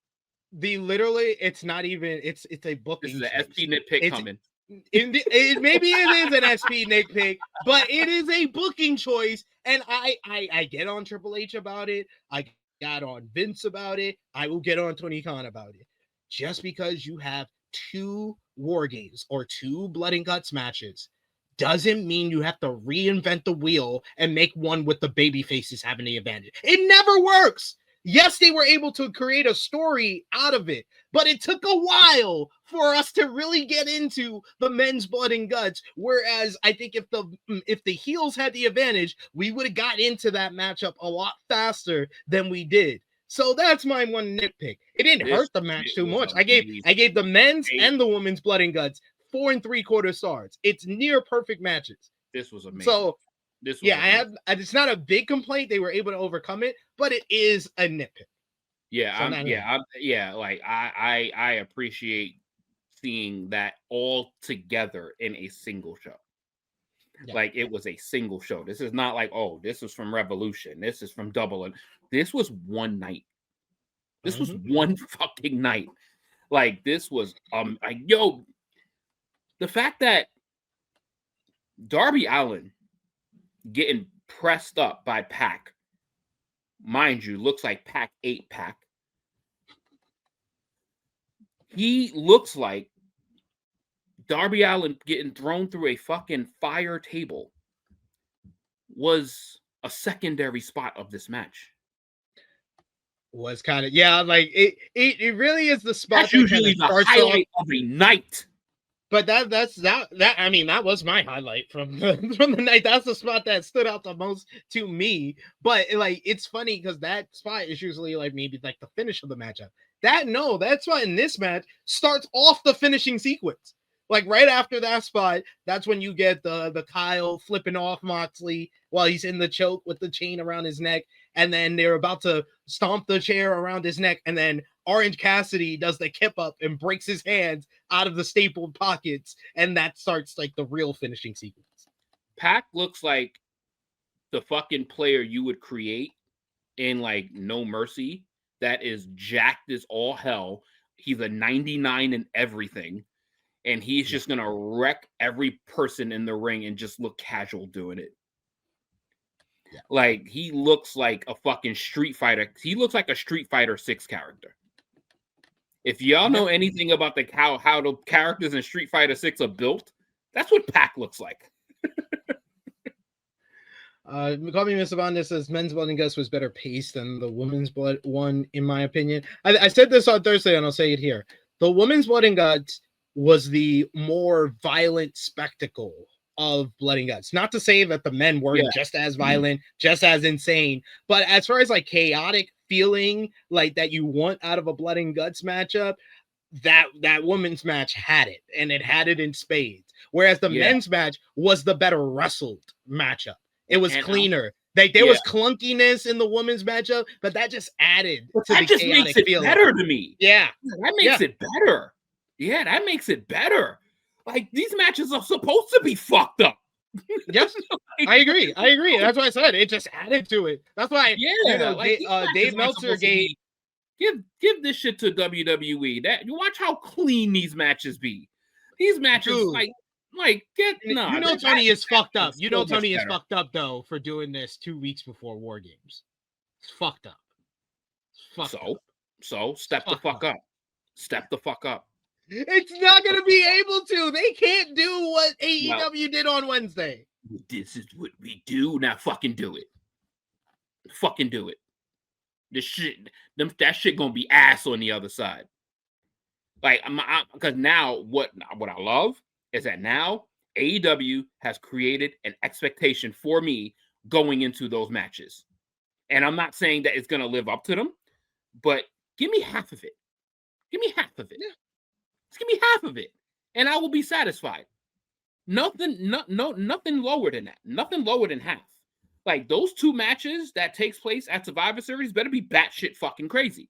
It's not even, it's a booking. This is an SP nitpick coming. Maybe it is an SP nitpick, but it is a booking choice. And I get on Triple H about it. I got on Vince about it. I will get on Tony Khan about it. Just because you have 2 War Games or 2 Blood and Guts matches doesn't mean you have to reinvent the wheel and make one with the baby faces having the advantage. It never works. Yes, they were able to create a story out of it, but it took a while for us to really get into the men's blood and guts. Whereas I think if the heels had the advantage, we would have got into that matchup a lot faster than we did. So that's my one nitpick. It didn't hurt the match too much. I gave the men's and the women's blood and guts 4 3/4 stars. It's near perfect matches. This was amazing. So it's not a big complaint. They were able to overcome it, but it is a nitpick. I appreciate seeing that all together in a single show. Like, it was a single show. This is not like, oh, this is from Revolution. This is from Double. And this was one night. This was one fucking night. Like, this was the fact that Darby Allin getting pressed up by Pac, mind you, looks like Pac ate Pac. He looks like Darby Allin getting thrown through a fucking fire table was a secondary spot of this match. Was kind of like it really is the spot. That's usually the highlight of a night. But that was my highlight from the night. That's the spot that stood out the most to me. But like, it's funny because that spot is usually like maybe like the finish of the matchup. That's why in this match starts off the finishing sequence. Like, right after that spot, that's when you get the Kyle flipping off Moxley while he's in the choke with the chain around his neck, and then they're about to stomp the chair around his neck, and then Orange Cassidy does the kip up and breaks his hands out of the stapled pockets, and that starts like the real finishing sequence. Pac looks like the fucking player you would create in like No Mercy that is jacked as all hell. He's a 99 in everything, and he's just gonna wreck every person in the ring and just look casual doing it. Like, he looks like a fucking Street Fighter. He looks like a Street Fighter 6 character. If y'all know anything about how the characters in Street Fighter 6 are built, that's what Pac looks like. Call me Mr. Bond says men's blood and guts was better paced than the women's blood one, in my opinion. I said this on Thursday, and I'll say it here. The women's blood and guts was the more violent spectacle of blood and guts. Not to say that the men weren't just as violent, just as insane, but as far as like chaotic feeling like that you want out of a blood and guts matchup, that women's match had it, and it had it in spades. Whereas the men's match was the better wrestled matchup. It was cleaner. There was clunkiness in the women's matchup, but that just added to that the just chaotic makes it feeling. better to me. Yeah, that makes it better. Yeah, that makes it better. Like, these matches are supposed to be fucked up. Yes, I agree. That's why I said it just added to it. That's why, Dave Meltzer give this shit to WWE. That you watch how clean these matches be. These matches, dude, Tony is fucked up. You know Tony is fucked up though for doing this 2 weeks before War Games. It's fucked up. So step the fuck up. Step the fuck up. It's not going to be able to. They can't do what AEW did on Wednesday. This is what we do. Now fucking do it. Fucking do it. This shit, that shit gonna be ass on the other side. Like, because now what I love is that now AEW has created an expectation for me going into those matches. And I'm not saying that it's gonna live up to them, but give me half of it. Give me half of it. Yeah. Just give me half of it, and I will be satisfied. Nothing lower than that. Nothing lower than half. Like, those 2 matches that takes place at Survivor Series better be batshit fucking crazy.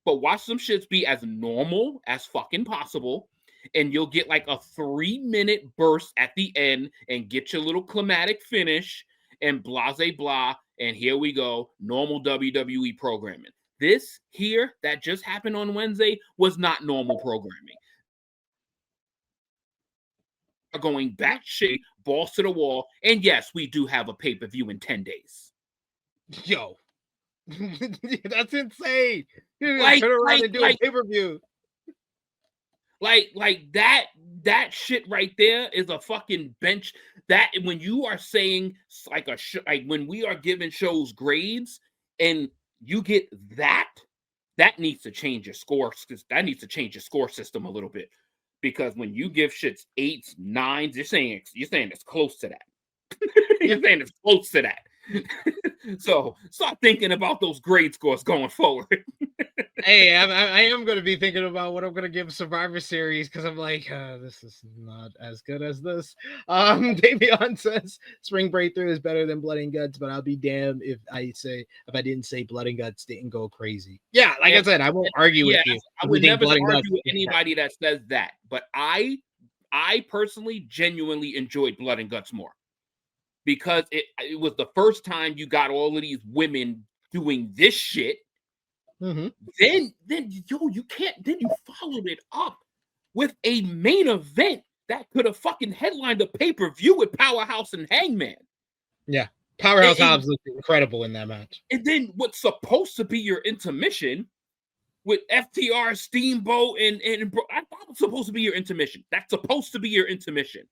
But watch them shits be as normal as fucking possible, and you'll get like a 3-minute burst at the end and get your little climatic finish and blah, blah, and here we go, normal WWE programming. This here that just happened on Wednesday was not normal programming. Going batshit, balls to the wall, and yes, we do have a pay-per-view in 10 days. Yo, that's insane. Like, turn around and do a pay-per-view. Like that shit right there is a fucking bench. That when you are saying like like when we are giving shows grades and you get that needs to change your score. That needs to change your score system a little bit. Because when you give shits 8s, 9s, you're saying it's close to that. You're saying it's close to that. So start thinking about those grade scores going forward. Hey, I am going to be thinking about what I'm going to give Survivor Series because I'm like, this is not as good as this. Davion says Spring Breakthrough is better than Blood and Guts, but I'll be damned if I didn't say Blood and Guts didn't go crazy. Yeah, like I said, I won't argue with you. I would never argue with anybody that says that, but I personally genuinely enjoyed Blood and Guts more because it was the first time you got all of these women doing this shit. Mm-hmm. Then you followed it up with a main event that could have fucking headlined a pay-per-view with Powerhouse and Hangman. Yeah, Powerhouse Hobbs looked incredible in that match. And then what's supposed to be your intermission with FTR, Steamboat, and that was supposed to be your intermission. That's supposed to be your intermission.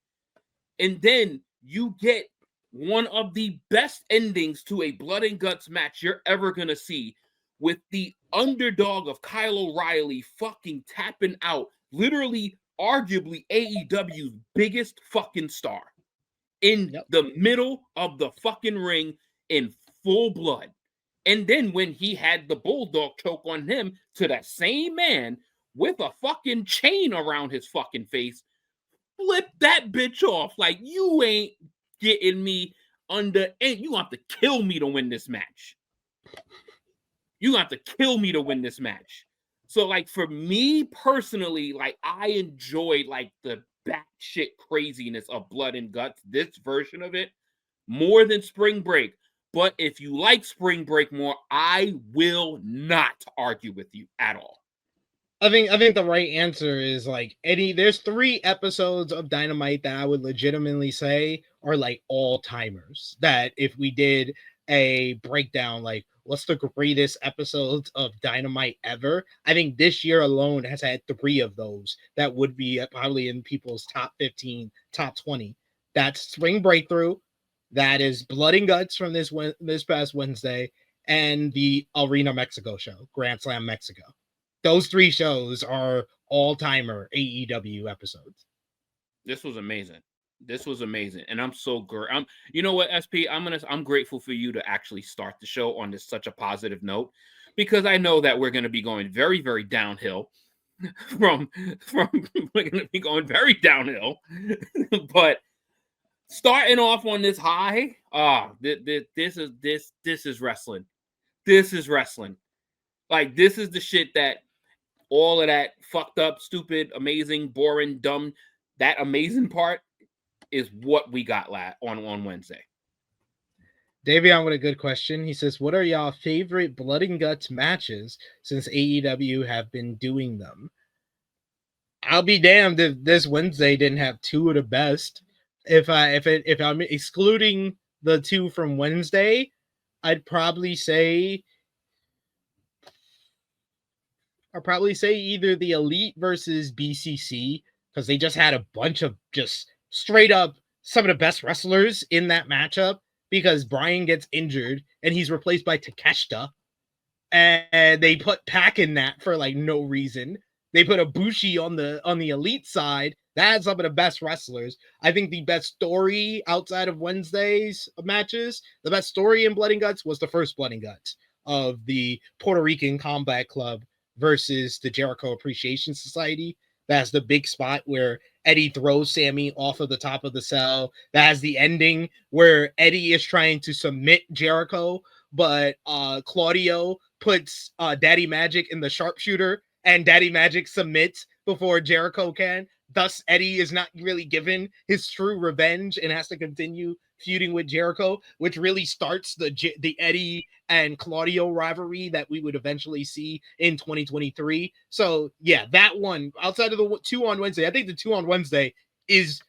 And then you get one of the best endings to a Blood and Guts match you're ever gonna see, with the underdog of Kyle O'Reilly fucking tapping out, literally, arguably AEW's biggest fucking star in the middle of the fucking ring in full blood. And then when he had the bulldog choke on him to that same man with a fucking chain around his fucking face, flip that bitch off. Like, you ain't getting me under, and you have to kill me to win this match. You have to kill me to win this match. So, like, for me personally, like, I enjoyed, like, the batshit craziness of Blood and Guts, this version of it, more than Spring Break. But if you like Spring Break more, I will not argue with you at all. I think the right answer is like there's 3 episodes of Dynamite that I would legitimately say are like all timers. That if we did a breakdown, like what's the greatest episodes of Dynamite ever, I think this year alone has had 3 of those that would be probably in people's top 15, top 20. That's Spring Breakthrough, that is Blood and Guts from this past Wednesday, and the Arena Mexico show, Grand Slam Mexico. Those 3 shows are all-timer AEW episodes. This was amazing. And I'm so great. You know what, SP? I'm grateful for you to actually start the show on such a positive note, because I know that we're going to be going very, very downhill. from we're gonna be going very downhill. But starting off on this high, this is wrestling. This is wrestling. Like, this is the shit that all of that fucked up, stupid, amazing, boring, dumb, that amazing part is what we got on Wednesday. Davion with a good question. He says, what are y'all favorite Blood and Guts matches since AEW have been doing them? I'll be damned if this Wednesday didn't have two of the best. If I'm excluding the two from Wednesday, I'd probably say either the Elite versus BCC, because they just had a bunch of just straight up some of the best wrestlers in that matchup, because Brian gets injured and he's replaced by Takeshita, and they put Pac in that for like no reason. They put Ibushi on the Elite side. That had some of the best wrestlers. I think the best story outside of Wednesday's matches, the best story in Blood and Guts was the first Blood and Guts of the Puerto Rican Combat Club versus the Jericho Appreciation Society. That's the big spot where Eddie throws Sammy off of the top of the cell. That has the ending where Eddie is trying to submit Jericho, but Claudio puts Daddy Magic in the sharpshooter, and Daddy Magic submits before Jericho can. Thus, Eddie is not really given his true revenge and has to continue feuding with Jericho, which really starts the Eddie and Claudio rivalry that we would eventually see in 2023. So, yeah, that one, outside of the two on Wednesday, I think the two on Wednesday is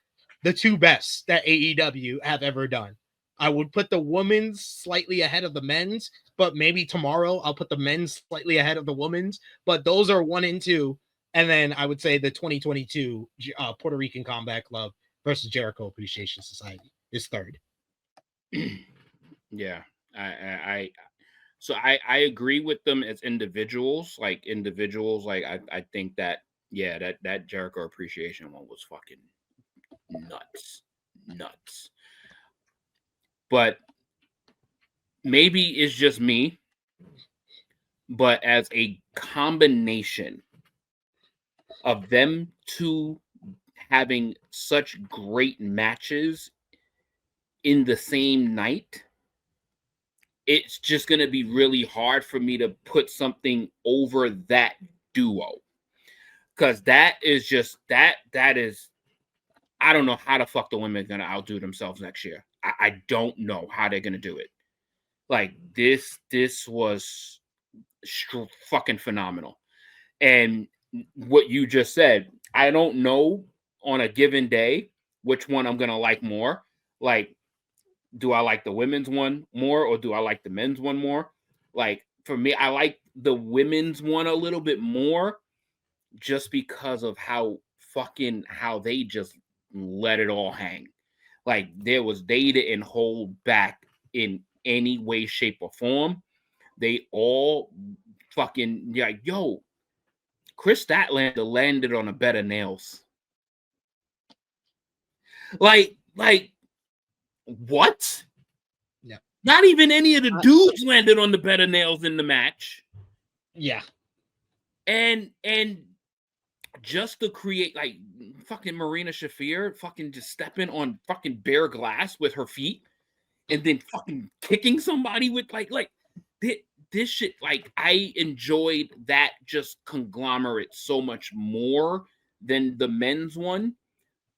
the two best that AEW have ever done. I would put the women's slightly ahead of the men's, but maybe tomorrow I'll put the men's slightly ahead of the women's. But those are 1 and 2. And then I would say the 2022 Puerto Rican Combat Club versus Jericho Appreciation Society is third. Yeah, I agree with them as individuals. Like I think that, yeah, that Jericho Appreciation one was fucking nuts. But maybe it's just me. But as a combination of them two having such great matches in the same night, it's just going to be really hard for me to put something over that duo. Because that is just, that is, I don't know how the fuck the women are going to outdo themselves next year. I don't know how they're going to do it. Like, this was fucking phenomenal. And what you just said, I don't know on a given day which one I'm going to like more. Like, do I like the women's one more or do I like the men's one more? Like, for me, I like the women's one a little bit more just because of how they just let it all hang. Like, they didn't hold back in any way, shape, or form. They all fucking, like, yo, Chris Statlander landed on a bed of nails. Like, what? Yeah. Not even any of the dudes landed on the bed of nails in the match. Yeah. And just to create, like, fucking Marina Shafir fucking just stepping on fucking bare glass with her feet and then fucking kicking somebody with like this shit. Like, I enjoyed that just conglomerate so much more than the men's one.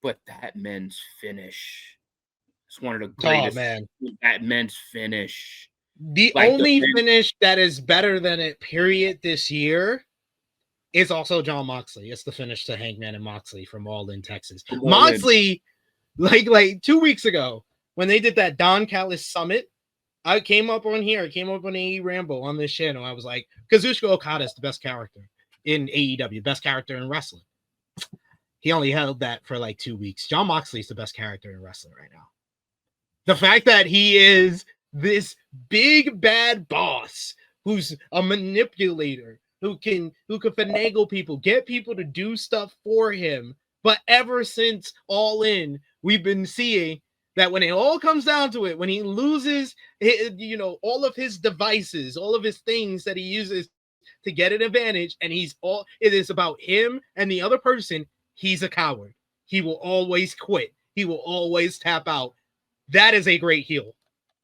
But that men's finish, it's one of the greatest. Oh, man. That men's finish. The only finish that is better than it, period, this year is also John Moxley. It's the finish to Hangman and Moxley from All In, Texas. Moxley, like 2 weeks ago, when they did that Don Callis Summit, I came up on AEWramble on this channel. I was like, Kazuchika Okada is the best character in AEW, best character in wrestling. He only held that for like 2 weeks. John Moxley is the best character in wrestling right now. The fact that he is this big bad boss who's a manipulator, who can finagle people, get people to do stuff for him. But ever since All In, we've been seeing that when it all comes down to it, when he loses, all of his devices, all of his things that he uses to get an advantage, and it is about him and the other person. He's a coward. He will always quit. He will always tap out. That is a great heel.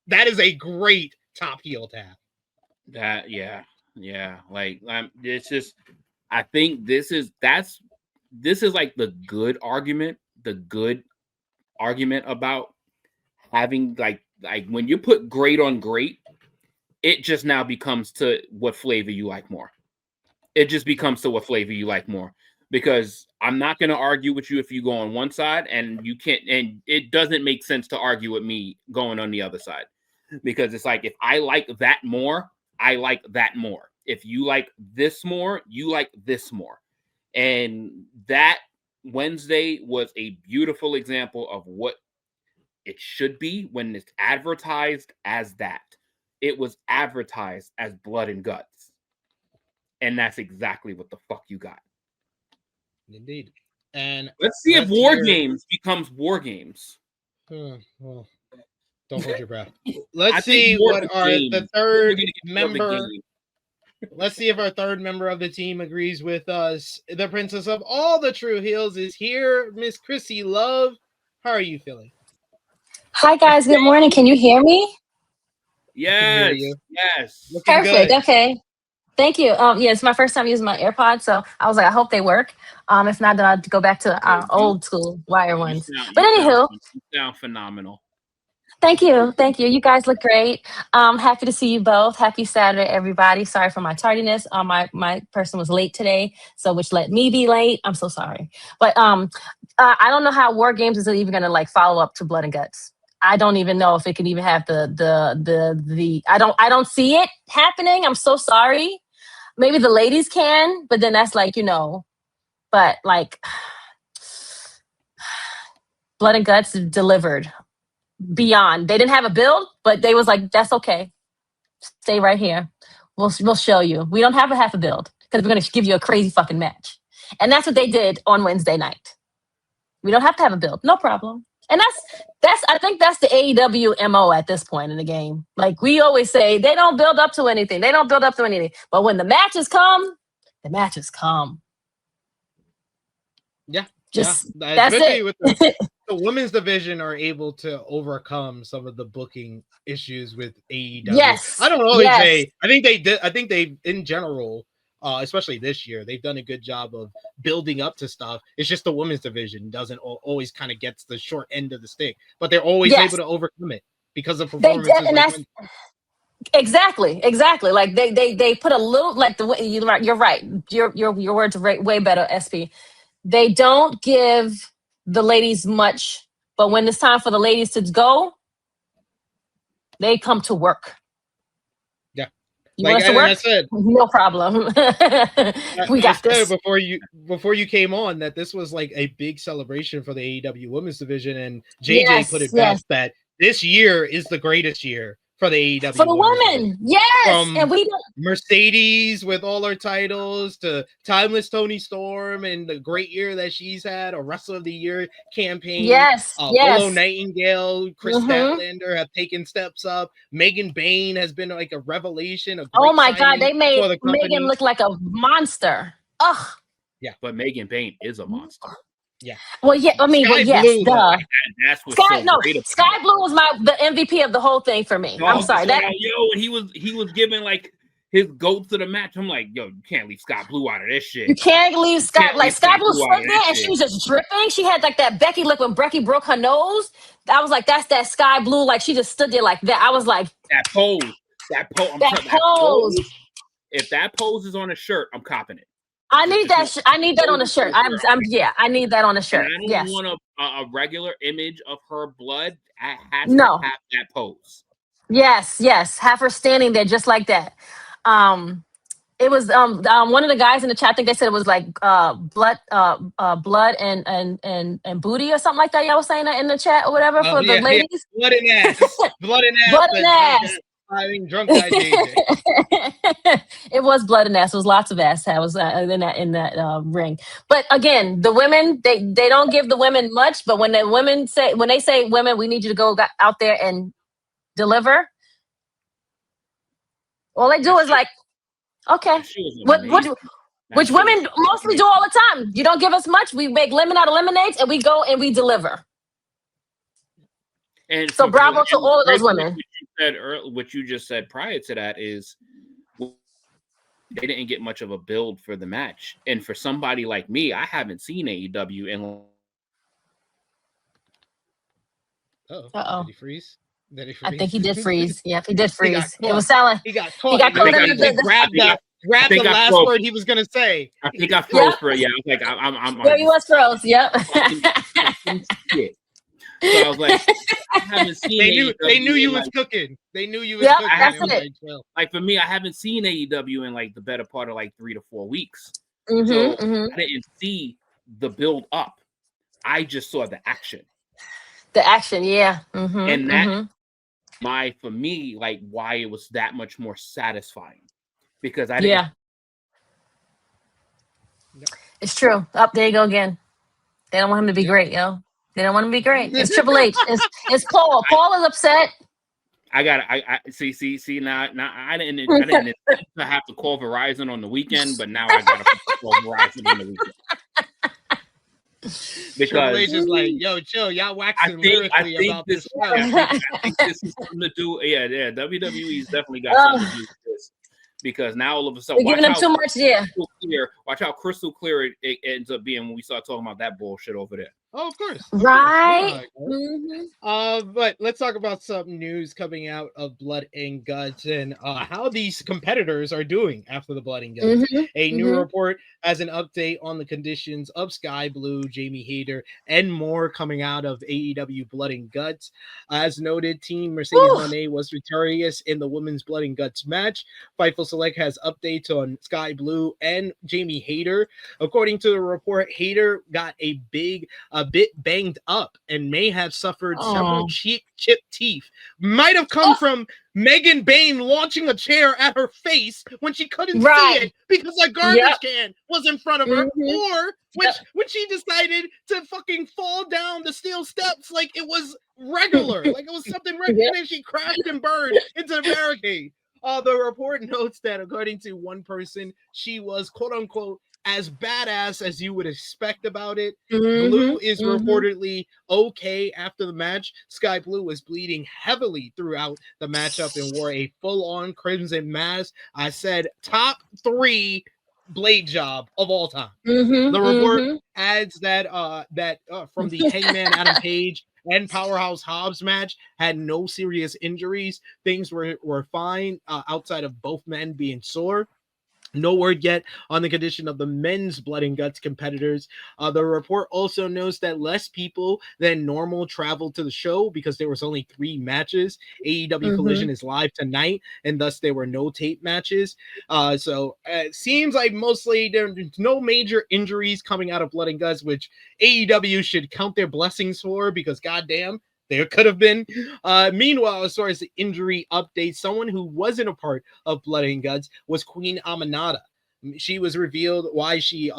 That is a great top heel to have. Like it's just, I think this is like the good argument about having like when you put great on great, it just now becomes to what flavor you like more. It just becomes to what flavor you like more. Because I'm not going to argue with you if you go on one side, and you can't, and it doesn't make sense to argue with me going on the other side. Because it's like, if I like that more, I like that more. If you like this more, you like this more. And that Wednesday was a beautiful example of what it should be when it's advertised as that. It was advertised as blood and guts. And that's exactly what the fuck you got. Indeed. And let's see if War Games becomes War Games. Well, don't hold your breath. Let's see what the third member. Let's see if our third member of the team agrees with us. The princess of all the true heels is here, Miss Krssi Love. How are you feeling? Hi guys, good morning. Can you hear me? Yes. Yes. Perfect. Good. Okay. Thank you. Yeah, it's my first time using my AirPods, so I was like, I hope they work. If not, then I'll go back to old school wire ones. But anywho, you sound phenomenal. Thank you. You guys look great. Happy to see you both. Happy Saturday, everybody. Sorry for my tardiness. My person was late today, so which let me be late. I'm so sorry. But I don't know how War Games is even gonna like follow up to Blood and Guts. I don't even know if it can even have the I don't see it happening. I'm so sorry. Maybe the ladies can, but then that's like, but like Blood and Guts delivered beyond. They didn't have a build, but they was like, that's okay. Stay right here. We'll show you. We don't have a half a build because we're going to give you a crazy fucking match. And that's what they did on Wednesday night. We don't have to have a build. No problem. And I think that's the AEW MO at this point in the game. Like we always say, they don't build up to anything. But when the matches come, the matches come. Yeah. Just that's it. With the women's division are able to overcome some of the booking issues with AEW. Yes. I don't always say, I think they did. I think they, in general, especially this year, they've done a good job of building up to stuff. It's just the women's division doesn't always kind of gets the short end of the stick, but they're always able to overcome it because of performances. Exactly. Like they put a little, like the way you're right. Your words are way better, SP. They don't give the ladies much, but when it's time for the ladies to go, they come to work. Yeah. You want us to work? I said, no problem. We got this. Before you came on, that this was like a big celebration for the AEW women's division, and JJ put it best that this year is the greatest year for the AEW. For the women, yes. And we don't Mercedes with all her titles to Timeless Toni Storm and the great year that she's had, a Wrestler of the Year campaign. Yes. Willow Nightingale, Chris Statlander have taken steps up. Megan Bain has been like a revelation. Oh my God, they made Megan look like a monster. Ugh. Yeah, but Megan Bain is a monster. Yeah. Well, yeah. I mean, Sky yes. Blue, that's what's Sky Blue was the MVP of the whole thing for me. I'm sorry. And he was giving like his goats to the match. I'm like, you can't leave Sky Blue out of this shit. You can't leave Sky Blue stood there and she was just dripping. She had like that Becky look when Becky broke her nose. I was like, that's that Sky Blue. Like she just stood there like that. I was like, that pose. That pose. If that pose is on a shirt, I'm copping it. I need that. I need that on a shirt. I need that on a shirt. And I don't want a regular image of her blood. Has to have that pose. Yes. Have her standing there just like that. It was one of the guys in the chat. I think they said it was like blood and booty or something like that. Y'all was saying that in the chat or whatever for the ladies. Blood and ass. Blood and ass. I mean, drunk guy JJ. It was blood and ass. It was lots of ass. I was in that ring. But again, the women they don't give the women much. But when they say women, we need you to go out there and deliver. All they do is like, Okay. She was What amazing. which women mostly do all the time. You don't give us much. We make lemon out of lemonades, and we go and we deliver. And So bravo to all of those women. What you just said prior to that is they didn't get much of a build for the match. And for somebody like me, I haven't seen AEW in. Uh-oh. Did he freeze? I think he did freeze. Yeah, he did freeze. He It was sounding. He got He got caught in the grabbed the last froze. word he was gonna say. I think I froze for it. Yeah, I was like, I'm Yeah, he was froze. Yep. Shit. So I was like, I haven't seen. They knew you was cooking. They knew you was cooking. That's it. Like for me, I haven't seen AEW in like the better part of like 3 to 4 weeks. Mm-hmm, So mm-hmm. I didn't see the build up. I just saw the action. The action, yeah. Mm-hmm, And that for me, like why it was that much more satisfying. Because I didn't. Yeah. It's true. Up there you go again. They don't want him to be great, yo. They don't want him to be great. It's Triple H. It's Paul. Paul is upset. I see now I didn't have to call Verizon on the weekend, but now I gotta call Verizon on the weekend. Because Triple H is like, yo, chill, y'all waxing lyrically about this show. I think this is something to do. Yeah, WWE's definitely got something to do with this. Because now all of a sudden, we're giving them too much, watch how crystal clear it ends up being when we start talking about that bullshit over there. Oh, of course. Right. But let's talk about some news coming out of Blood and Guts and how these competitors are doing after the Blood and Guts. A new report has an update on the conditions of Sky Blue, Jamie Hayter, and more coming out of AEW Blood and Guts. As noted, Team Mercedes Moné was victorious in the women's Blood and Guts match. Fightful Select has updates on Sky Blue and Jamie Hayter. According to the report, Hayter got a bit banged up and may have suffered several chipped teeth. Might have come from Megan Bain launching a chair at her face when she couldn't see it because a garbage can was in front of her, or when she decided to fucking fall down the steel steps like it was regular, like it was something regular, and she crashed and burned into the barricade. The report notes that according to one person, she was quote unquote as badass as you would expect about it. Blue is reportedly okay after the match. Sky Blue was bleeding heavily throughout the matchup and wore a full-on crimson mask. I said top 3 blade job of all time. The report adds that from the Hangman Adam Page and Powerhouse Hobbs match had no serious injuries. Things were fine outside of both men being sore. No word yet on the condition of the men's Blood and Guts competitors. The report also notes that less people than normal traveled to the show because there was only 3 matches. AEW Collision is live tonight, and thus there were no tape matches. So it seems like mostly there's no major injuries coming out of Blood and Guts, which AEW should count their blessings for, because goddamn, there could have been. Meanwhile, as far as the injury update, someone who wasn't a part of Blood and Guts was Queen Aminata. She was revealed why she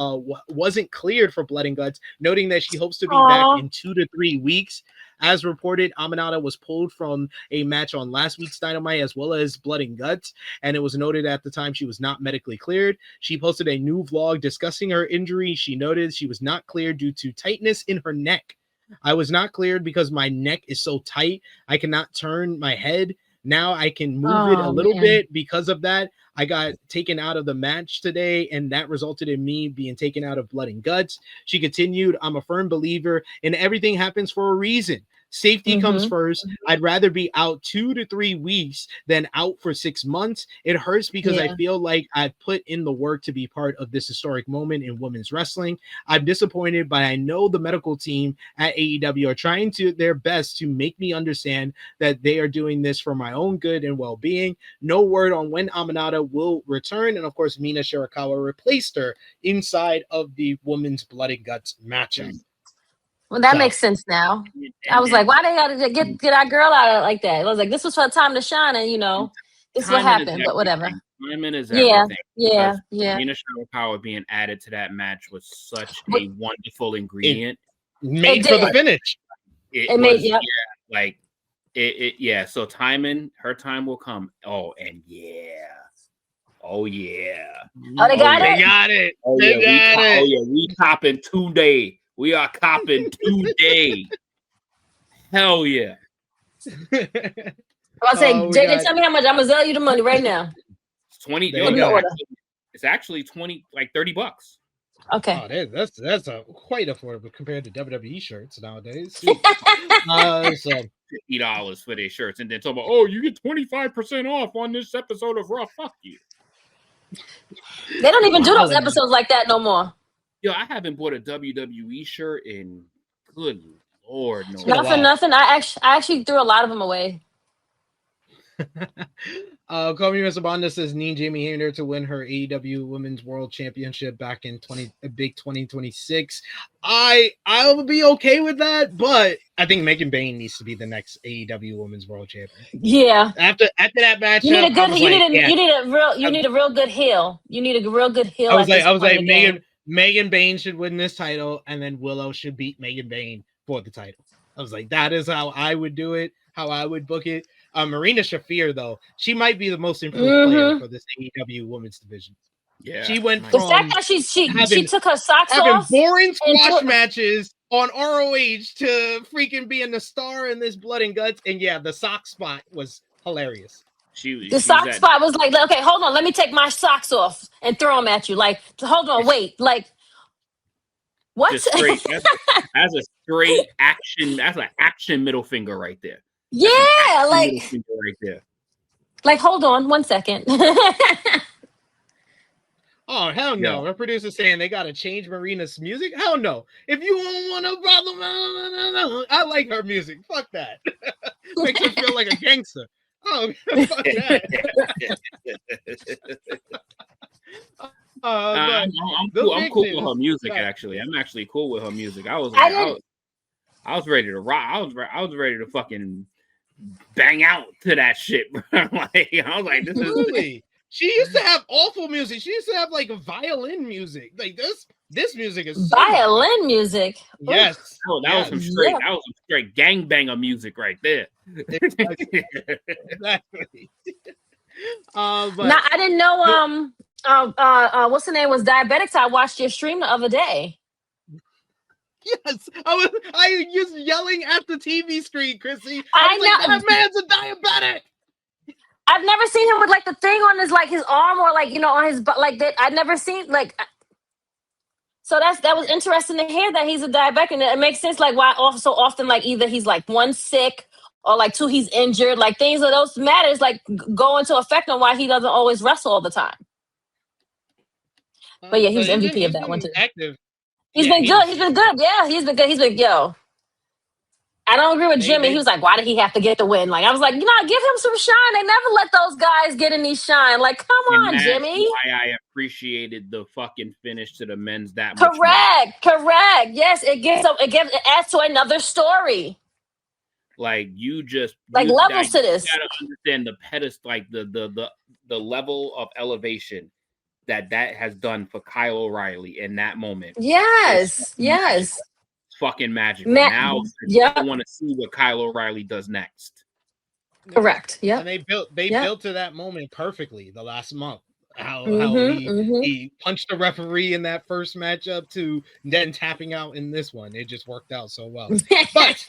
wasn't cleared for Blood and Guts, noting that she hopes to be back in 2 to 3 weeks. As reported, Aminata was pulled from a match on last week's Dynamite as well as Blood and Guts, and it was noted at the time she was not medically cleared. She posted a new vlog discussing her injury. She noted she was not cleared due to tightness in her neck. I was not cleared because my neck is so tight. I cannot turn my head. Now I can move it a little bit. Because of that, I got taken out of the match today, and that resulted in me being taken out of Blood and Guts. She continued, I'm a firm believer in everything happens for a reason. Safety comes first. I'd rather be out 2 to 3 weeks than out for 6 months. It hurts because I feel like I've put in the work to be part of this historic moment in women's wrestling. I'm disappointed, but I know the medical team at AEW are trying their best to make me understand that they are doing this for my own good and well-being. No word on when Aminata will return. And of course, Mina Shirakawa replaced her inside of the women's Blood and Guts matchup. Well, that makes sense now. I was like, why they got to get our girl out of it like that? I was like, this was her time to shine, and this is what happened. But whatever. Timing is everything. Yeah. Mina Shirakawa being added to that match was such a wonderful ingredient. Made for the finish. So timing, her time will come. Oh yeah. Oh, they got They it? got it. Oh They yeah. got it. We copping today. We are copping today. Hell yeah. I'll say, Oh, we JJ, got- tell me how much. I'm gonna sell you the money right now. It's 20. There Yo, you go. it's actually 20, like $30. Okay. Oh, that's a quite affordable compared to WWE shirts nowadays. So $50 for their shirts, and then talk about, oh, you get 25% off on this episode of Raw. Fuck you. They don't even do those Wildin'. episodes like that no more. Yo, I haven't bought a WWE shirt in good Lord no. been a Not for while. nothing. I actually threw a lot of them away. Komi Misabanda says Neen Jamie Hayter to win her AEW Women's World Championship back in 2026. I'll be okay with that, but I think Megan Bayne needs to be the next AEW Women's World Champion. Yeah. After that matchup, You need a good. you need a real good heel. You need a real good heel. I was like point of the game. Megan Bayne should win this title, and then Willow should beat Megan Bayne for the title. I was like, that is how I would do it, how I would book it. Marina Shafir, though, she might be the most improved player for this AEW women's division. Yeah, She went The from fact that she took her socks having off. boring and squash put- matches on ROH to freaking being the star in this Blood and Guts. And yeah, the sock spot was hilarious. The sock spot was like, okay, hold on, let me take my socks off and throw them at you. Like, hold on, wait, like, what? Just straight. That's a straight action. That's an action middle finger right there. Yeah, like, Middle finger right there. like, hold on, 1 second. Oh, hell no. Our producer's saying they got to change Marina's music. Hell no. If you don't want no problem, no. I like her music. Fuck that. Makes her feel like a gangster. Oh, fuck that. I'm cool with her music. Actually, I'm actually cool with her music. I was ready to rock. I was ready to fucking bang out to that shit. Like, I was like, this is. She used to have awful music. She used to have like a violin music. Like this music is violin music. Yes. Oh, that was some straight. That was some straight gangbanger music right there. Exactly. But now I didn't know. What's the name was diabetic. So I watched your stream the other day. Yes, I was yelling at the TV screen, Krssi. I was know like, that man's a diabetic. I've never seen him with like the thing on his like his arm or like on his butt like that. I'd never seen like. So that was interesting to hear that he's a diabetic, and it makes sense like why so often like either he's like one sick or like two he's injured, like things of those matters like go into effect on why he doesn't always wrestle all the time. But yeah, he was MVP of that one too. Active. He's been good. He's been good. Yeah, he's been good. He's been I don't agree with Jimmy. He was like, why did he have to get the win? Like, I was like, give him some shine. They never let those guys get any shine. Like, come on, Jimmy. Why I appreciated the fucking finish to the men's that much. Correct. Yes, it adds to another story. Like levels to this. You gotta understand the pedestal, like the level of elevation that has done for Kyle O'Reilly in that moment. Yes. Fucking magic. Now I want to see what Kyle O'Reilly does next. Correct. Yeah. And they built to that moment perfectly the last month. How he punched the referee in that first matchup to then tapping out in this one. It just worked out so well. But